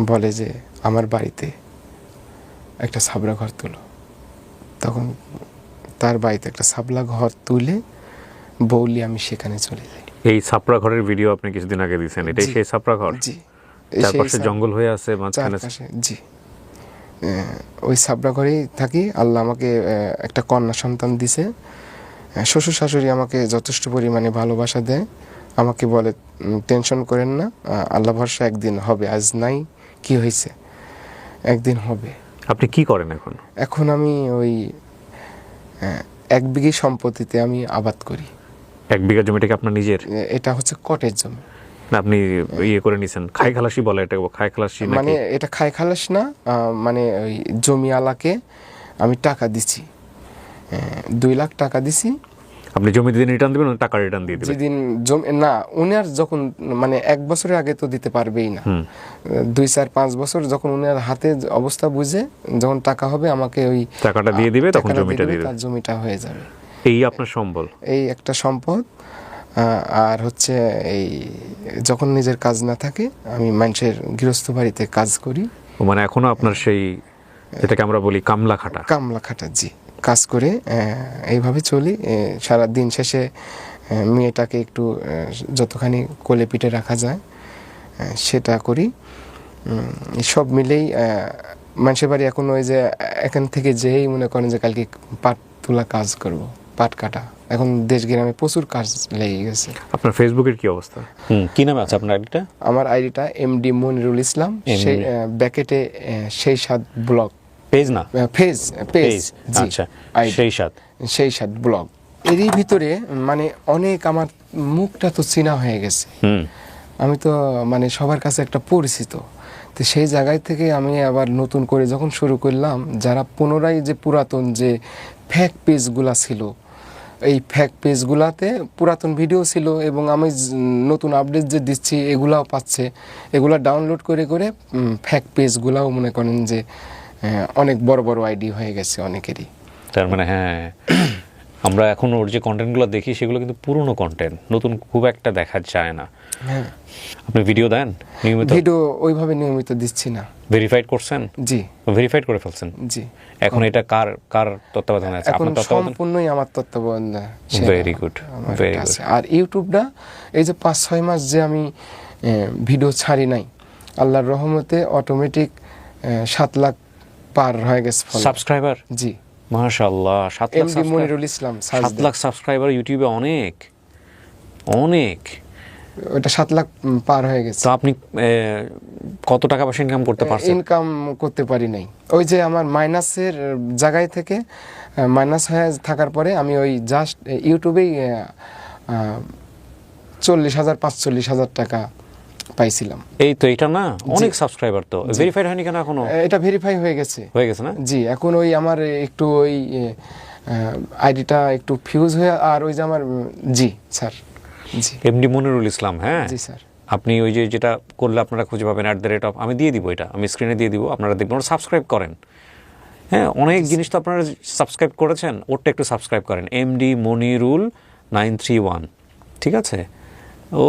বলে যে আমার বাড়িতে একটা সাবরা ঘর তুলো। তখন তার বাড়িতে একটা সাবলা ঘর তুলে বৌলি আমি সেখানে চলে যাই। এই সাপড়া ঘরের ভিডিও আপনি কিছুদিন আগে দিয়েছেন, এটাই সেই সাপড়া ঘর? জি। চারপাশে জঙ্গল হয়ে আছে মাঝখানে? জি, ওই সাবরা ঘরেই থাকি। আল্লাহ আমাকে একটা কন্যা সন্তান দিছে। শ্বশুর শাশুড়ি আমাকে যথেষ্ট পরিমাণে ভালোবাসা দেয়, আমাকে বলে টেনশন করেন না, আল্লাহ ভরসা একদিন হবে, আজ নাই কি হয়েছে, একদিন হবে। আপনি কি করেন এখন? এখন আমি ওই 1 বিঘি সম্পত্তিতে আমি আবাদ করি। 1 বিঘা জমিটা কি আপনার নিজের? এটা হচ্ছে কটেজ জমি। না আপনি ইয়ে করে নিছেন, খাই খালাসি বলে এটা, খাই খালাসি নাকি? মানে এটা খাই খালাস না, মানে ওই জমিওয়ালাকে আমি টাকা দিছি, 2 লাখ টাকা দিছি। আপনি জমি দিন রিটার্ন দিবেন, টাকা রিটার্ন দিয়ে দিবেন? যেদিন জমি না, উনার যখন মানে 1 বছরের আগে তো দিতে পারবেই না, 2-4-5 বছর যখন উনার হাতে অবস্থা বুঝে যখন টাকা হবে আমাকে ওই টাকাটা দিয়ে দিবে, তখন জমিটা দিয়ে দিবে, তার জমিটা হয়ে যাবে। এই আপনার সম্বল, এই একটা সম্পদ। আর হচ্ছে এই যখন নিজের কাজ না থাকে আমি মানুষের গৃহস্থ বাড়িতে কাজ করি। মানে এখনো আপনার সেই যেটাকে আমরা বলি কামলা খাটা, জি, কাজ করে এইভাবে চলি। সারা দিন শেষে মেয়েটাকে একটু যতখানি কোলে পিঠে রাখা যায় সেটা করি। সব মিলেই মানুষের বাড়ি এখন ওই যে এখান থেকে যেই মনে করেন যে কালকে পাট তোলা কাজ করব, পাট কাটা, এখন দেশ গ্রামে প্রচুর কাজ লেগে গেছে। আপনার ফেসবুকের কি অবস্থা? কি নাম আছে আপনার আইডিটা? আমার আইডিটা এমডি মনিরুল ইসলাম, সেই ব্যাকেটে সেই সাত ব্লগ, পেজ না পেজ, আচ্ছা, সেই সাত ব্লগ। এরই ভিতরে মানে অনেক আমার মুখটা তো চেনা হয়ে গেছে, আমি তো মানে সবার কাছে একটা পরিচিত। তো সেই জায়গায় থেকে আমি আবার নতুন করে যখন শুরু করলাম, যারা পুনরায় যে পুরাতন যে ফেক পেজগুলা ছিল, এই ফেক পেজগুলাতে পুরাতন ভিডিও ছিল এবং আমি নতুন আপডেট যে দিচ্ছি এগুলাও পাচ্ছে, এগুলা ডাউনলোড করে করে ফেক পেজগুলাও মনে করেন যে অনেক বড় বড় আইডি হয়ে গেছে অনেকেরই। তার মানে হ্যাঁ, আমরা এখন ওর যে কন্টেন্টগুলো দেখি সেগুলো কিন্তু পুরনো কন্টেন্ট, নতুন খুব একটা দেখা যায় না। হ্যাঁ, আপনি ভিডিও দেন নিয়মিত? ভিডিও ওইভাবে নিয়মিত দিচ্ছি না। ভেরিফাইড করছেন? জি, ভেরিফাইড করে ফেলছেন? জি। এখন এটা কার তত্ত্বাবধানে আছে? আপনার তত্ত্বাবধানে? সম্পূর্ণই আমার তত্ত্বাবধানে। Very good, very good. আর ইউটিউবটা এই যে 5-6 মাস যে আমি ভিডিও ছাড়ি নাই, আল্লাহর রহমতে অটোমেটিক 7 লাখ পার হয়ে গেছে সাবস্ক্রাইবার। জি, মাশাআল্লাহ। 7 লাখ এমডি মনিরুল ইসলাম, 7 লাখ সাবস্ক্রাইবার ইউটিউবে অনেক অনেক। ওটা 7 লাখ পার হয়ে গেছে। তো আপনি কত টাকা পয়সা ইনকাম করতে পারছেন? ইনকাম করতে পারি নাই। ওই যে আমার মাইনাসের জায়গায় থেকে মাইনাস হয়ে থাকার পরে আমি ওই জাস্ট ইউটিউবেই 40,000-45,000 টাকা পাইছিলাম। এই তো এটা না অনেক সাবস্ক্রাইবার, তো ভেরিফাইড হয়নি কেন এখনো? এটা ভেরিফাই হয়ে গেছে না? জি, এখন ওই আমার একটু ওই আইডিটা একটু ফিউজ হয়ে, আর ওই যে আমার জি স্যার, জি এমডি মনিরুল ইসলাম। হ্যাঁ জি স্যার, আপনি ওই যে যেটা করলে আপনারা খুঁজে পাবেন @, আমি দিয়ে দিব, এটা আমি স্ক্রিনে দিয়ে দিব, আপনারা দেখবেন, সাবস্ক্রাইব করেন। হ্যাঁ অনেক জিনিস তো আপনারা সাবস্ক্রাইব করেছেন, ওরটা একটু সাবস্ক্রাইব করেন, এমডি মনিরুল 931, ঠিক আছে? ও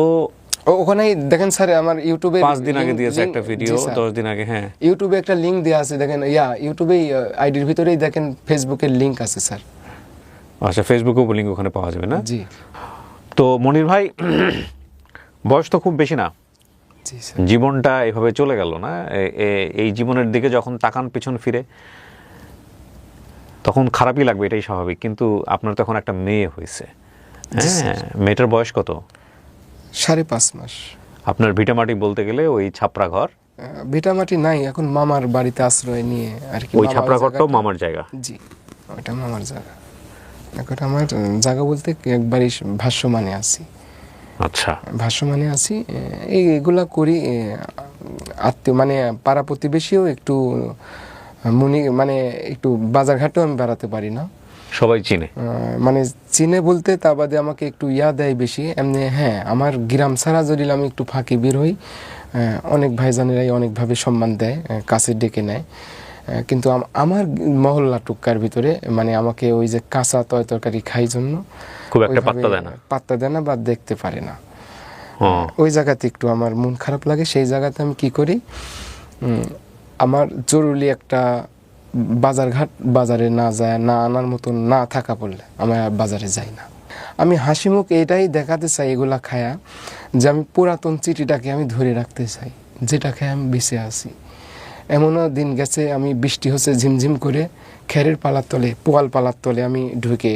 ওখানেই দেখেন স্যার, আমার ইউটিউবে 5 দিন আগে দিয়েছে একটা ভিডিও, 10 দিন আগে। হ্যাঁ ইউটিউবে একটা লিংক দেওয়া আছে, দেখেন ইউটিউবেই আইডির ভিতরেই দেখেন ফেসবুকের লিংক আছে স্যার। আচ্ছা, ফেসবুকেও লিংক ওখানে পাওয়া যাবে না? জি। তো মনির ভাই, বয়স তো খুব বেশি না, জি স্যার। জীবনটা এভাবে চলে গেল না, এই জীবনের দিকে যখন তাকান পিছন ফিরে তখন খারাপই লাগবে, এটাই স্বাভাবিক। কিন্তু আপনার তখন একটা মেয়ে হয়েছে, হ্যাঁ, মেয়েটার বয়স কত? 5.5 মাস। আপনার ভিটামাটি বলতে গেলে ওই ছাপড়া ঘর? ভিটামাটি নাই, এখন মামার বাড়িতে আশ্রয় নিয়ে আর কি। ওই ছাপড়া ঘরটাও মামার জায়গা? জি, ওইটা মামার জায়গা। এখন আমার জায়গা বলতে একবারই ভাষ্যমানে আছি। আচ্ছা, ভাষ্যমানে আছি, এইগুলা করি। আত্মীয় মানে পাড়া প্রতিবেশীও একটু মানে একটু বাজারঘাটেও আমি বেড়াতে পারি না, সবাই চিনে। মানে চিনে বলতে তা বাদে আমাকে একটু দেয় বেশি এমনি। হ্যাঁ, আমার গ্রাম ছাড়া যদি আমি একটু ফাঁকি বের হই, অনেক ভাইজানেরাই অনেকভাবে সম্মান দেয়, কাছে ডেকে নেয়। কিন্তু আমার মহল্লা টুক্কার ভিতরে মানে আমাকে ওই যে কাঁচা তরকারি খাই জন্য খুব একটা পাত্তা দেয় না বা দেখতে পারে না। ওই জায়গাতে একটু আমার মন খারাপ লাগে। সেই জায়গাতে আমি কি করি, আমার জরুরি একটা বাজারে না যায়, না আনার মতন না থাকা পড়লে আমি বাজারে যাই না। আমি হাসি মুখ এটাই দেখাতে চাই এগুলা খায়া, যে আমি পুরাতন চিঠিটাকে আমি ধরে রাখতে চাই, যেটা খেয়ে আমি বেঁচে আছি। এমনও দিন গেছে, আমি বৃষ্টি হচ্ছে ঝিমঝিম করে, খেরের পালার তলে, পোয়াল পালার তলে আমি ঢুকে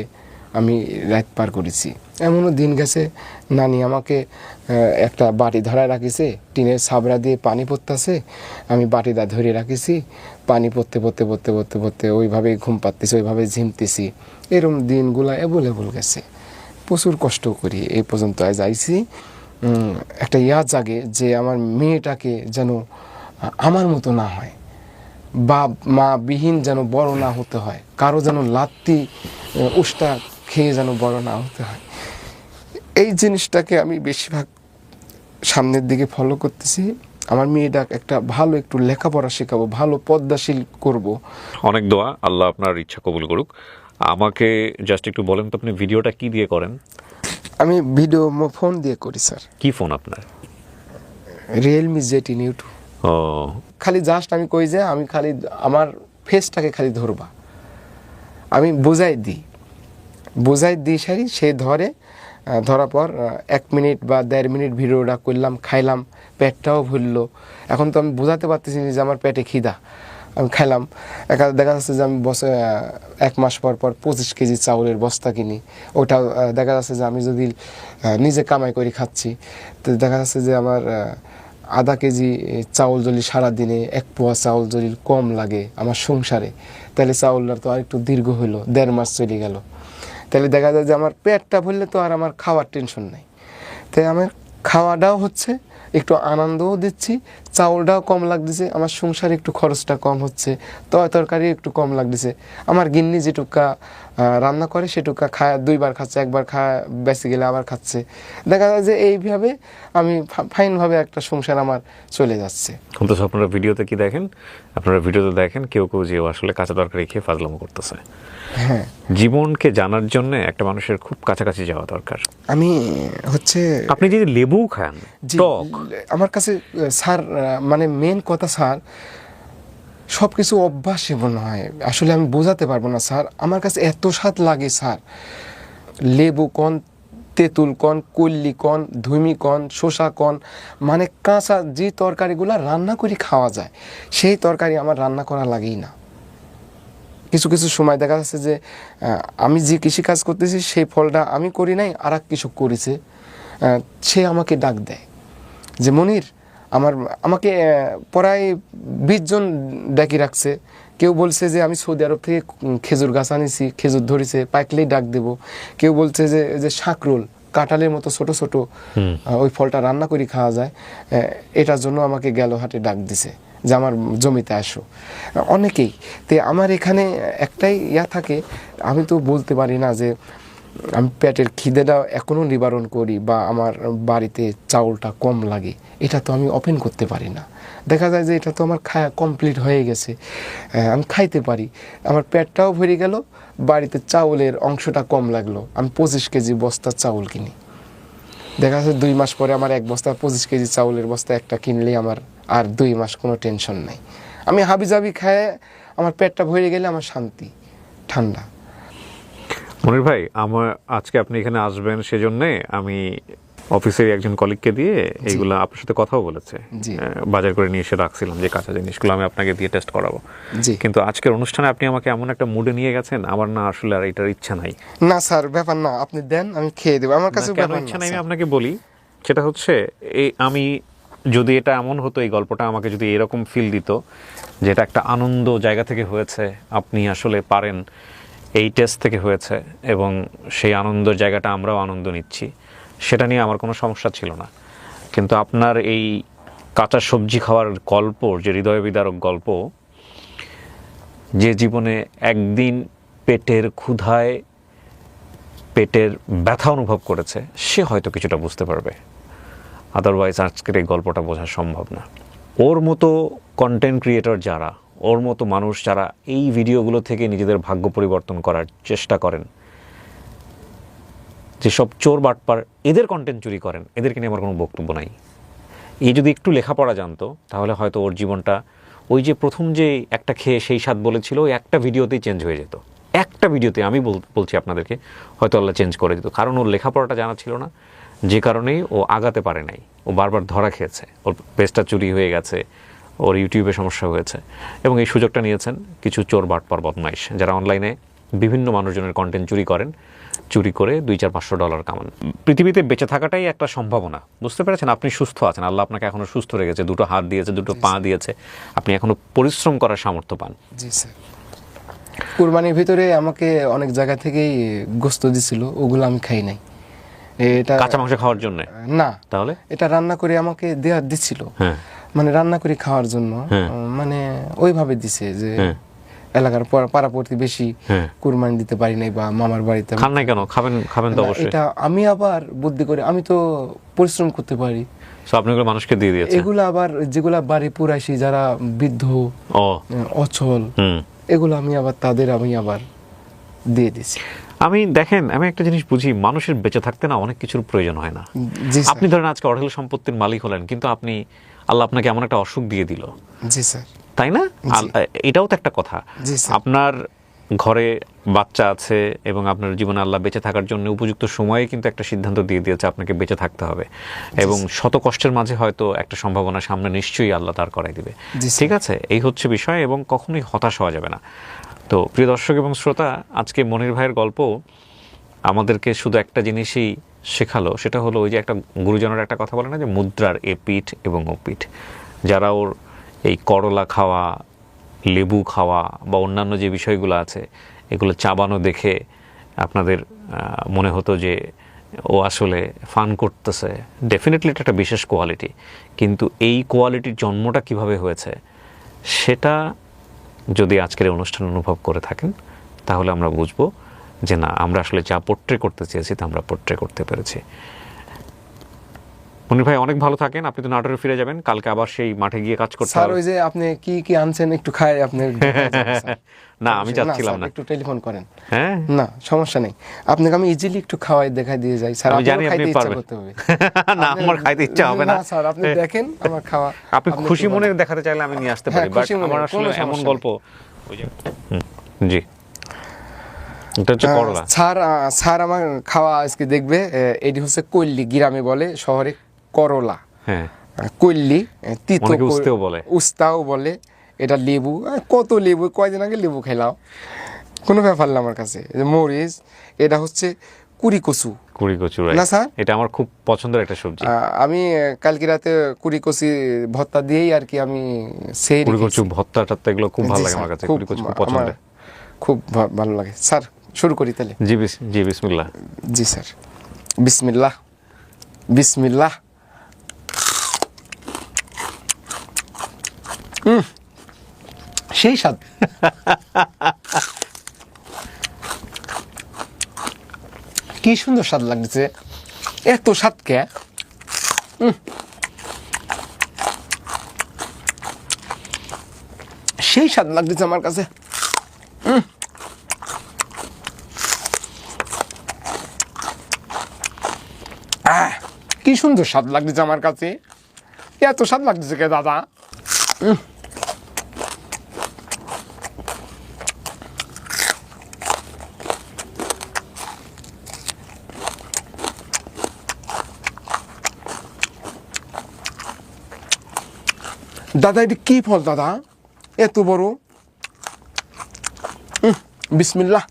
আমি রাত পার করেছি। এমনও দিন গেছে, নানি আমাকে একটা বাটি ধরায় রাখিছে, টিনের ছাবড়া দিয়ে পানি পড়তেছে, আমি বাটিটা ধরে রাখিছি, পানি পড়তে ওইভাবেই ঘুম পাচ্তেছি, ওইভাবে ঝিমতেছি। এরকম দিনগুলা অ্যাভেলেবল গেছে, প্রচুর কষ্ট করি এই পর্যন্ত আজ আইছি। একটা জাগে যে আমার মেয়েটাকে যেন আমার মতো না হয়, বাপ মা বিহীন যেন বড় না হতে হয়, কারো যেন লাত্তি উষ্টা খেয়ে যেন বড় না হতে হয়। এই জিনিসটাকে আমি বেশিরভাগ সামনের দিকে ফলো করতেছি। আমার মেয়েটা একটা ভালো একটু লেখাপড়া শেখাবো, ভালো পদ্মাশীল করব। অনেক দোয়া, আল্লাহ আপনার ইচ্ছা কবুল করুক। আমাকে জাস্ট একটু বলেন তো, আপনি ভিডিওটা কি দিয়ে করেন? আমি ভিডিও ফোন দিয়ে করি স্যার। কি ফোন আপনার? Realme Z10 U2। ও, খালি জাস্ট আমি কই যে আমি খালি আমার ফেসটাকে খালি ধরবা, আমি বোঝাই দিই সারি, সে ধরে। ধরার পর 1 মিনিট বা 1.5 মিনিট ভিডিওটা করলাম, খাইলাম, পেটটাও ভুললো। এখন তো আমি বোঝাতে পারতেছি যে আমার পেটে খিদা, আমি খাইলাম। দেখা যাচ্ছে যে আমি 1 মাস পর 25 কেজি চাউলের বস্তা কিনি। ওটা দেখা যাচ্ছে যে আমি যদি নিজে কামাই করে খাচ্ছি, তো দেখা যাচ্ছে যে আমার আধা কেজি চাউল যদি সারাদিনে 1 পোয়া চাউল যদি কম লাগে আমার সংসারে, তাহলে চাউলটা তো আর একটু দীর্ঘ হইলো, 1.5 মাস চলে গেল। তাহলে দেখা যায় যে আমার পেটটা ভরলে তো আর আমার খাওয়ার টেনশন নেই। তাই আমার খাওয়াটাও হচ্ছে, একটু আনন্দও দিচ্ছি, চাউলটাও কম লাগতেছে, আমার সংসারে একটু খরচটা কম হচ্ছে, তরকারি একটু কম লাগতেছে। আমার গিন্নি যেটুকা রান্না করে সেটুকা খায়, 2 বার খাচ্ছে, 1 বার খায় বেঁচে গেলে আবার খাচ্ছে। দেখা যায় যে এইভাবে আমি ফাইনভাবে একটা সংসার আমার চলে যাচ্ছে। অন্তত আপনারা ভিডিওতে কি দেখেন? আপনারা ভিডিওতে দেখেন কেউ যে আসলে কাঁচা তরকারি খেয়ে ফাজলামো করতেছে। হ্যাঁ, জীবনকে জানার জন্য একটা মানুষের খুব কাছাকাছি যাওয়া দরকার। আমি হচ্ছে, আপনি যদি লেবু খান টক, আমার কাছে স্যার মানে মেন কথা স্যার, সব কিছু অভ্যাসে মনে হয়, আসলে আমি বোঝাতে পারবো না স্যার। আমার কাছে এত স্বাদ লাগে স্যার, লেবু কন, তেঁতুল কন, কল্লি কন, ধুমি কন, শসা কন, মানে কাঁচা যে তরকারিগুলো রান্না করে খাওয়া যায় সেই তরকারি আমার রান্না করা লাগেই না। কিছু কিছু সময় দেখা যাচ্ছে যে আমি যে কৃষিকাজ করতেছি সেই ফলটা আমি করি নাই, আর এক কৃষক করেছে, সে আমাকে ডাক দেয় যে মনির, আমাকে প্রায় 20 জন ডাকি রাখছে। কেউ বলছে যে আমি সৌদি আরব থেকে খেজুর গাছ আনিছি, খেজুর ধরেছে, পাকলেই ডাক দেব। কেউ বলছে যে শাকরোল কাঁঠালের মতো ছোট ছোট ওই ফলটা রান্না করে খাওয়া যায়, এটার জন্য আমাকে গেল হাটে ডাক দিছে যে আমার জমিতে আসো। অনেকেই তে আমার এখানে একটাই থাকে, আমি তো বলতে পারি না যে আমি পেটের খিদেটা এখনো নিবারণ করি বা আমার বাড়িতে চাউলটা কম লাগে, এটা তো আমি ওপেন করতে পারি না। দেখা যায় যে এটা তো আমার খাওয়া কমপ্লিট হয়ে গেছে, আমি খাইতে পারি, আমার পেটটাও ভরে গেল, বাড়িতে চাউলের অংশটা কম লাগলো, আমি 25 কেজি বস্তা চাউল কিনি। দেখা যাচ্ছে 2 মাস পরে আমার 1 বস্তা 25 কেজি চাউলের বস্তা একটা কিনলে আমার আর 2 মাস কোনো টেনশন নাই। আমি হাবিজাবি খায় আমার পেটটা ভরে গেলে আমার শান্তি, ঠান্ডা। মনির ভাই, আমার আজকে আপনি এখানে আসবেন সেজন্যে আমি অফিসের একজন কলিগকে দিয়ে এইগুলো আপনার সাথে কথাও বলেছে, বাজার করে নিয়ে এসে রাখছিলাম যে কাঁচা জিনিসগুলো আমি আপনাকে দিয়ে টেস্ট করাবো। কিন্তু আজকের অনুষ্ঠানে আপনি আমাকে এমন একটা মুডে নিয়ে গেছেন, আমার না আসলে আর এটার ইচ্ছা নাই। না স্যার, ব্যাপার না, আপনি দেন আমি খেয়ে দেবো, আমার কাছে কেন ইচ্ছা নাই আমি আপনাকে বলি। সেটা হচ্ছে এই আমি যদি এটা এমন হতো, এই গল্পটা আমাকে যদি এরকম ফিল দিত যে এটা একটা আনন্দ জায়গা থেকে হয়েছে, আপনি আসলে পারেন, এই টেস্ট থেকে হয়েছে এবং সেই আনন্দের জায়গাটা আমরাও আনন্দ নিচ্ছি, সেটা নিয়ে আমার কোনো সমস্যা ছিল না। কিন্তু আপনার এই কাঁচা সবজি খাওয়ার গল্প, যে হৃদয় বিদারক গল্প, যে জীবনে একদিন পেটের ক্ষুধায় পেটের ব্যথা অনুভব করেছে, সে হয়তো কিছুটা বুঝতে পারবে, আদারওয়াইজ আজকের এই গল্পটা বোঝা সম্ভব না। ওর মতো কন্টেন্ট ক্রিয়েটর যারা, ওর মতো মানুষ যারা এই ভিডিওগুলো থেকে নিজেদের ভাগ্য পরিবর্তন করার চেষ্টা করেন, যেসব চোর বাটপার এদের কন্টেন্ট চুরি করেন, এদেরকে নিয়ে আমার কোনো বক্তব্য নাই। এই যদি একটু লেখাপড়া জানতো তাহলে হয়তো ওর জীবনটা ওই যে প্রথম যে একটা খেয়ে সেই স্বাদ বলেছিল, ওই একটা ভিডিওতেই চেঞ্জ হয়ে যেত। একটা ভিডিওতে আমি বলছি আপনাদেরকে, হয়তো আল্লাহ চেঞ্জ করে দিত, কারণ ওর লেখাপড়াটা জানা ছিল না, যে কারণেই ও আগাতে পারে নাই। ও বারবার ধরা খেয়েছে, ওর পেজটা চুরি হয়ে গেছে, ওর ইউটিউবে সমস্যা হয়েছে, এবং এই সুযোগটা নিয়েছেন কিছু চোর বাটপার বদমাইশ যারা অনলাইনে বিভিন্ন মানুষজনের কন্টেন্ট চুরি করেন, চুরি করে $200-500 কামান। পৃথিবীতে বেঁচে থাকাটাই একটা সম্ভাবনা, বুঝতে পেরেছেন? আপনি সুস্থ আছেন, আল্লাহ আপনাকে এখনো সুস্থ রেখেছে, 2 হাত দিয়েছে, 2 পা দিয়েছে, আপনি এখনো পরিশ্রম করার সামর্থ্য পান। জি স্যার। কুরবানির ভিতরে আমাকে অনেক জায়গা থেকেই গোস্ত দিছিল, ওগুলো আমি খাই নাই। এটা কাঁচা মাংস খাওয়ার জন্য না, তাহলে এটা রান্না করে আমাকে দিচ্ছিল, মানে রান্না করে খাওয়ার জন্য, মানে ওইভাবে দিছে যে এলাকার পাড়া প্রতিবেশী কুরবানি দিতে পারি নাই বা মামার বাড়িতে। খান নাই কেন? খাবেন তো অবশ্যই। এটা আমি আবার বুদ্ধি করে, আমি তো পরিশ্রম করতে পারি, আপনি এগুলো মানুষকে দিয়ে দিয়েছেন। এগুলো আবার যেগুলা বাড়ি পুরাইছি, যারা বৃদ্ধ অচল, এগুলো আমি আবার দিয়ে দিছি। দেখেন, আমি একটা জিনিস বুঝি, মানুষের বেঁচে থাকতে না অনেক কিছুর প্রয়োজন হয় না। আপনি ধরেন আজকে অঢেল সম্পত্তির মালিক হলেন, কিন্তু আল্লাহ আপনাকে এমন একটা অসুখ দিয়ে দিল, জি স্যার, তাই না? এটাও তো একটা কথা। আপনার ঘরে বাচ্চা আছে এবং আপনার জীবনে আল্লাহ বেঁচে থাকার জন্য উপযুক্ত সময়ে কিন্তু একটা সিদ্ধান্ত দিয়ে দিয়েছে আপনাকে বেঁচে থাকতে হবে, এবং শত কষ্টের মাঝে হয়তো একটা সম্ভাবনা সামনে নিশ্চয়ই আল্লাহ তার করাই দিবে। ঠিক আছে, এই হচ্ছে বিষয়, এবং কখনোই হতাশ হওয়া যাবে না। তো প্রিয় দর্শক এবং শ্রোতা, আজকে মনির ভাইয়ের গল্প আমাদেরকে শুধু একটা জিনিসই শেখালো, সেটা হলো ওই যে একটা গুরুজনের একটা কথা বলে না, যে মুদ্রার এ পিঠ এবং ও পিঠ। যারা ওর এই করলা খাওয়া, লেবু খাওয়া বা অন্যান্য যে বিষয়গুলো আছে, এগুলো চাবানো দেখে আপনাদের মনে হতো যে ও আসলে ফান করতেছে। ডেফিনেটলি এটা একটা বিশেষ কোয়ালিটি, কিন্তু এই কোয়ালিটির জন্মটা কিভাবে হয়েছে সেটা যদি আজকের অনুষ্ঠান অনুভব করে থাকেন, তাহলে আমরা বুঝবো যে না, আমরা আসলে যা পোট্রে করতে চেয়েছি তা আমরা পোট্রে করতে পেরেছি। মনির ভাই, অনেক ভালো থাকেন। আপনি তো নাটোরে ফিরে যাবেন, কালকে আবার সেই মাঠে গিয়ে কাজ করতে হবে। স্যার, ওই যে আপনি কি আনছেন একটু খাই আপনি। না, আমি চাচ্ছিলাম না, একটু টেলিফোন করেন। হ্যাঁ, না সমস্যা নেই, আপনাকে আমি ইজিলি একটু খাওয়াই দেখাই দিয়ে যাই। স্যার, আমি জানি আপনি পারবেন। না, আমার খাইতে ইচ্ছা হবে না স্যার, আপনি দেখেন আমার খাওয়া, আপনি খুশি মনে দেখাতে চাইলে আমি নিয়ে আসতে পারি, বাট আমার আসলে এমন গল্প, ওই যে জি, এটা হচ্ছে করলা। স্যার আমার খাওয়া আজকে দেখবে, এটি হচ্ছে কল্লি, গ্রামে বলে, শহরে করলা। হ্যাঁ, কল্লি, তিতো উস্তাও বলে। এটা লেবু, কত লেবু, কয়দিন আগে লেবু খেলাও, কোনো ব্যাপার না আমার কাছে। মরিচ, এটা হচ্ছে কুড়িকচু না স্যার, এটা আমার খুব পছন্দের একটা সবজি। আমি কালকে রাতে কুড়িকচি ভর্তা দিয়েই আর কি আমি সেই কুড়িকচু ভর্তাটা এগুলো খুব ভালো লাগে আমার কাছে, কুড়িকচু খুব পছন্দের, খুব ভালো লাগে। স্যার, শুরু করি তাহলে? জি বিসমিল্লাহ। জি স্যার, বিসমিল্লাহ বিসমিল্লাহ। সেই স্বাদ। কি সুন্দর স্বাদ লাগছে, এত স্বাদ কে? সেই স্বাদ লাগতেছে আমার কাছে। কি সুন্দর স্বাদ লাগতেছে আমার কাছে, এত স্বাদ লাগতেছে কে দাদা? দাদা এটা কি ফল দাদা, এত বড়? বিসমিল্লাহ।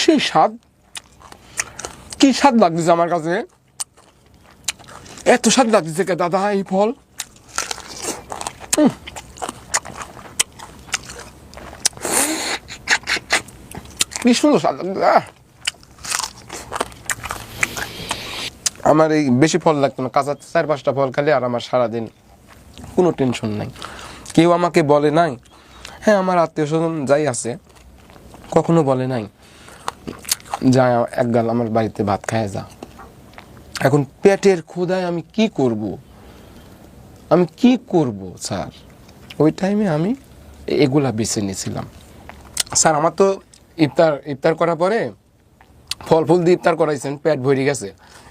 সেই স্বাদ, কি স্বাদ লাগতেছে আমার কাছে, এত স্বাদ লাগতেছে কে দাদা এই ফল? কি সুন্দর স্বাদ লাগতেছে। আমার এই বেশি ফল লাগতো না, কাঁচা 4-5টা ফল খালি আর আমার সারাদিন কোনো টেনশন নাই। কেউ আমাকে বলে নাই, হ্যাঁ আমার আত্মীয় স্বজন যাই আছে কখনো বলে নাই যা এক গাল আমার বাড়িতে ভাত খায় যা। এখন পেটের ক্ষুধায় আমি কি করব, আমি কি করব স্যার? ওই টাইমে আমি এগুলা বেছে নিয়েছিলাম স্যার। আমার তো ইফতার করার পরে ফল ফুল দিয়ে ইফতার করাইছেন, পেট ভরে গেছে,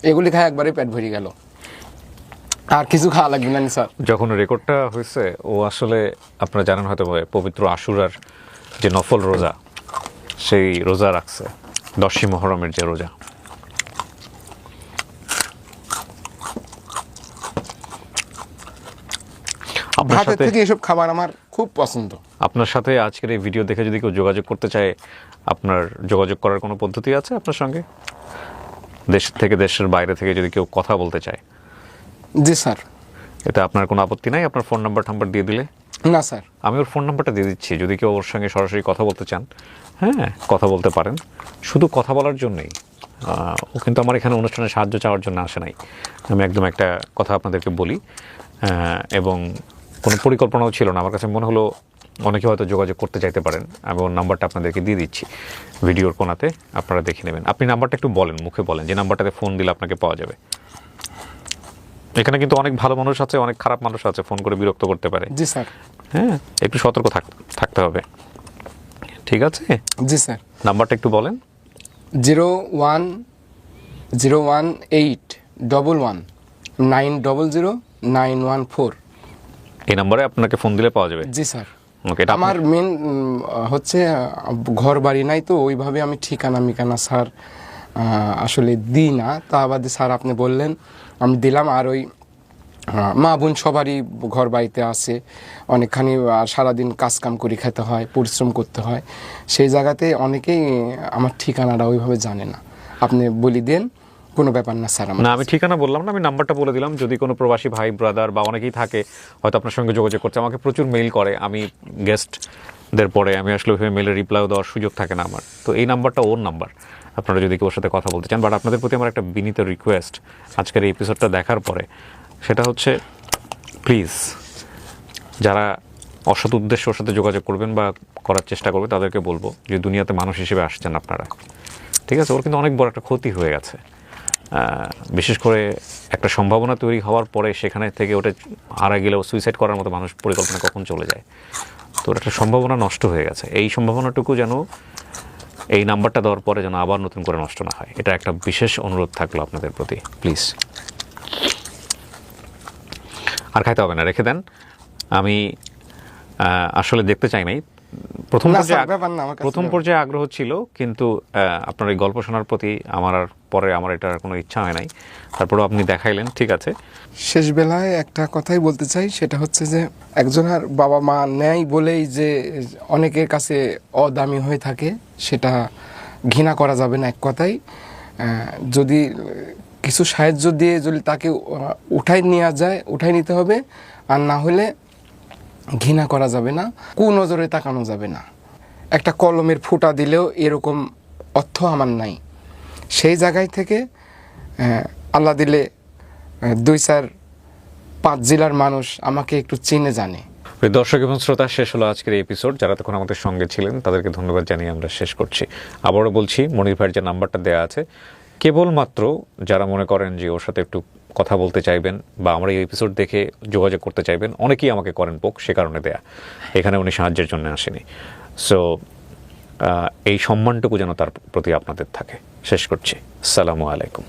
এগুলি খায় একবারে পেট ভরে গেল, আর কিছু খাওয়া লাগবে না স্যার। যখন রেকর্ডটা হয়েছে ও আসলে আপনারা জানেন হয়তো পবিত্র আশুরার যে নফল রোজা, সেই রোজা রাখছে, 10ই মুহররমের যে রোজা। ভাতের থেকে এসব খাবার আমার খুব পছন্দ। আপনার সাথে আজকের এই ভিডিও দেখে যদি কেউ যোগাযোগ করতে চায়, আপনার যোগাযোগ করার কোনো পদ্ধতি আছে আপনার সঙ্গে? দেশ থেকে, দেশের বাইরে থেকে যদি কেউ কথা বলতে চায়? জি স্যার। এটা আপনার কোনো আপত্তি নাই আপনার ফোন নাম্বার দিয়ে দিলে? না স্যার। আমি ওর ফোন নাম্বারটা দিয়ে দিচ্ছি, যদি কেউ ওর সঙ্গে সরাসরি কথা বলতে চান, হ্যাঁ কথা বলতে পারেন। শুধু কথা বলার জন্যই, ও কিন্তু আমার এখানে অনুষ্ঠানে সাহায্য চাওয়ার জন্য আসে নাই। আমি একদম একটা কথা আপনাদেরকে বলি, এবং কোনো পরিকল্পনাও ছিল না। আমার কাছে মনে হলো অনেকে হয়তো যোগাযোগ করতে চাইতে পারেন, আমি ওর নাম্বারটা আপনাদেরকে দিয়ে দিচ্ছি ভিডিওর কোনাতে, আপনারা দেখে নেবেন। আপনি নাম্বারটা একটু বলেন, মুখে বলেন যে নাম্বারটাতে ফোন দিলে আপনাকে পাওয়া যাবে। এখানে কিন্তু অনেক ভালো মানুষ আছে, অনেক খারাপ মানুষ আছে, ফোন করে বিরক্ত করতে পারে। জি স্যার। হ্যাঁ, একটু সতর্ক থাকতে হবে, ঠিক আছে? জি স্যার। নাম্বারটা একটু বলেন। 0101811900914। এই নাম্বারে আপনাকে ফোন দিলে পাওয়া যাবে। জি স্যার। ওকে। আমার মেন হচ্ছে ঘর বাড়ি নাই, তো ওইভাবে আমি ঠিকানা স্যার আসলে দিই না। তা বাদে স্যার আপনি বললেন, আমি দিলাম। আর ওই মা বোন সবারই ঘর বাড়িতে আছে, অনেকখানি সারাদিন কাজকাম করে খেতে হয়, পরিশ্রম করতে হয়, সেই জায়গাতে অনেকেই আমার ঠিকানাটা ওইভাবে জানে না। আপনি বলি দেন, কোনো ব্যাপার না স্যার। না, আমি ঠিকানা বললাম না, আমি নাম্বারটা বলে দিলাম। যদি কোনো প্রবাসী ভাই ব্রাদার বা অনেকেই থাকে হয়তো আপনার সঙ্গে যোগাযোগ করছে, আমাকে প্রচুর মেইল করে, আমি গেস্টদের পরে আমি আসলে ওইভাবে মেইলের রিপ্লাইও দেওয়ার সুযোগ থাকে না আমার। তো এই নাম্বারটা ওর নাম্বার, আপনারা যদি কেউ ওর সাথে কথা বলতে চান। বাট আপনাদের প্রতি আমার একটা বিনীত রিকোয়েস্ট আজকের এই এপিসোডটা দেখার পরে, সেটা হচ্ছে প্লিজ যারা অসৎ উদ্দেশ্য ওর সাথে যোগাযোগ করবেন বা করার চেষ্টা করবে, তাদেরকে বলবো যে দুনিয়াতে মানুষ হিসেবে আসছেন আপনারা, ঠিক আছে? ওর কিন্তু অনেক বড় একটা ক্ষতি হয়ে গেছে। বিশেষ করে একটা সম্ভাবনা তৈরি হওয়ার পরে সেখানে থেকে ওটা হারা গেলেও সুইসাইড করার মতো মানুষ পরিকল্পনা কখন চলে যায়। তো একটা সম্ভাবনা নষ্ট হয়ে গেছে, এই সম্ভাবনাটুকু যেন এই নাম্বারটা দেওয়ার পরে যেন আবার নতুন করে নষ্ট না হয়, এটা একটা বিশেষ অনুরোধ থাকলো আপনাদের প্রতি, প্লিজ। আর খাইতে হবে না, রেখে দেন। আমি আসলে দেখতে চাই নাই, প্রথম পর্যায়ে আগ্রহ ছিল, কিন্তু আপনার এই গল্প শোনার প্রতি আমার আর পরে আমার এটার কোনো ইচ্ছা হয় নাই। তারপরেও আপনি দেখাইলেন, ঠিক আছে। শেষ বেলায় একটা কথাই বলতে চাই, সেটা হচ্ছে যে একজনের বাবা মা নেয় বলেই যে অনেকের কাছে অদামি হয়ে থাকে, সেটা ঘৃণা করা যাবে না। এক কথাই যদি কিছু সাহায্য দিয়ে যদি তাকে উঠাই নেওয়া যায়, উঠাই নিতে হবে। আর না হলে ঘৃণা করা যাবে না, কুনজরে তাকানো যাবে না। একটা কলমের ফুটা দিলেও এরকম অর্থ আমার নাই। সেই জায়গায় থেকে আল্লাহ দিলে 2-4-5 জেলার মানুষ আমাকে একটু চিনে জানে। প্রিয় দর্শক এবং শ্রোতা, শেষ হলো আজকের এই এপিসোড। যারা তখন আমাদের সঙ্গে ছিলেন তাদেরকে ধন্যবাদ জানিয়ে আমরা শেষ করছি। আবারও বলছি, মনির ভাইয়ের যে নাম্বারটা দেওয়া আছে, কেবলমাত্র যারা মনে করেন যে ওর সাথে একটু কথা বলতে চাইবেন বা আমরা এই এপিসোড দেখে যোগাযোগ করতে চাইবেন, অনেকেই আমাকে করেন পোক, সে কারণে দেয়া। এখানে উনি সাহায্যের জন্য আসেনি। সো এই সম্মানটুকু যেন তার প্রতি আপনাদের থাকে। শেষ করছি। আসসালামু আলাইকুম।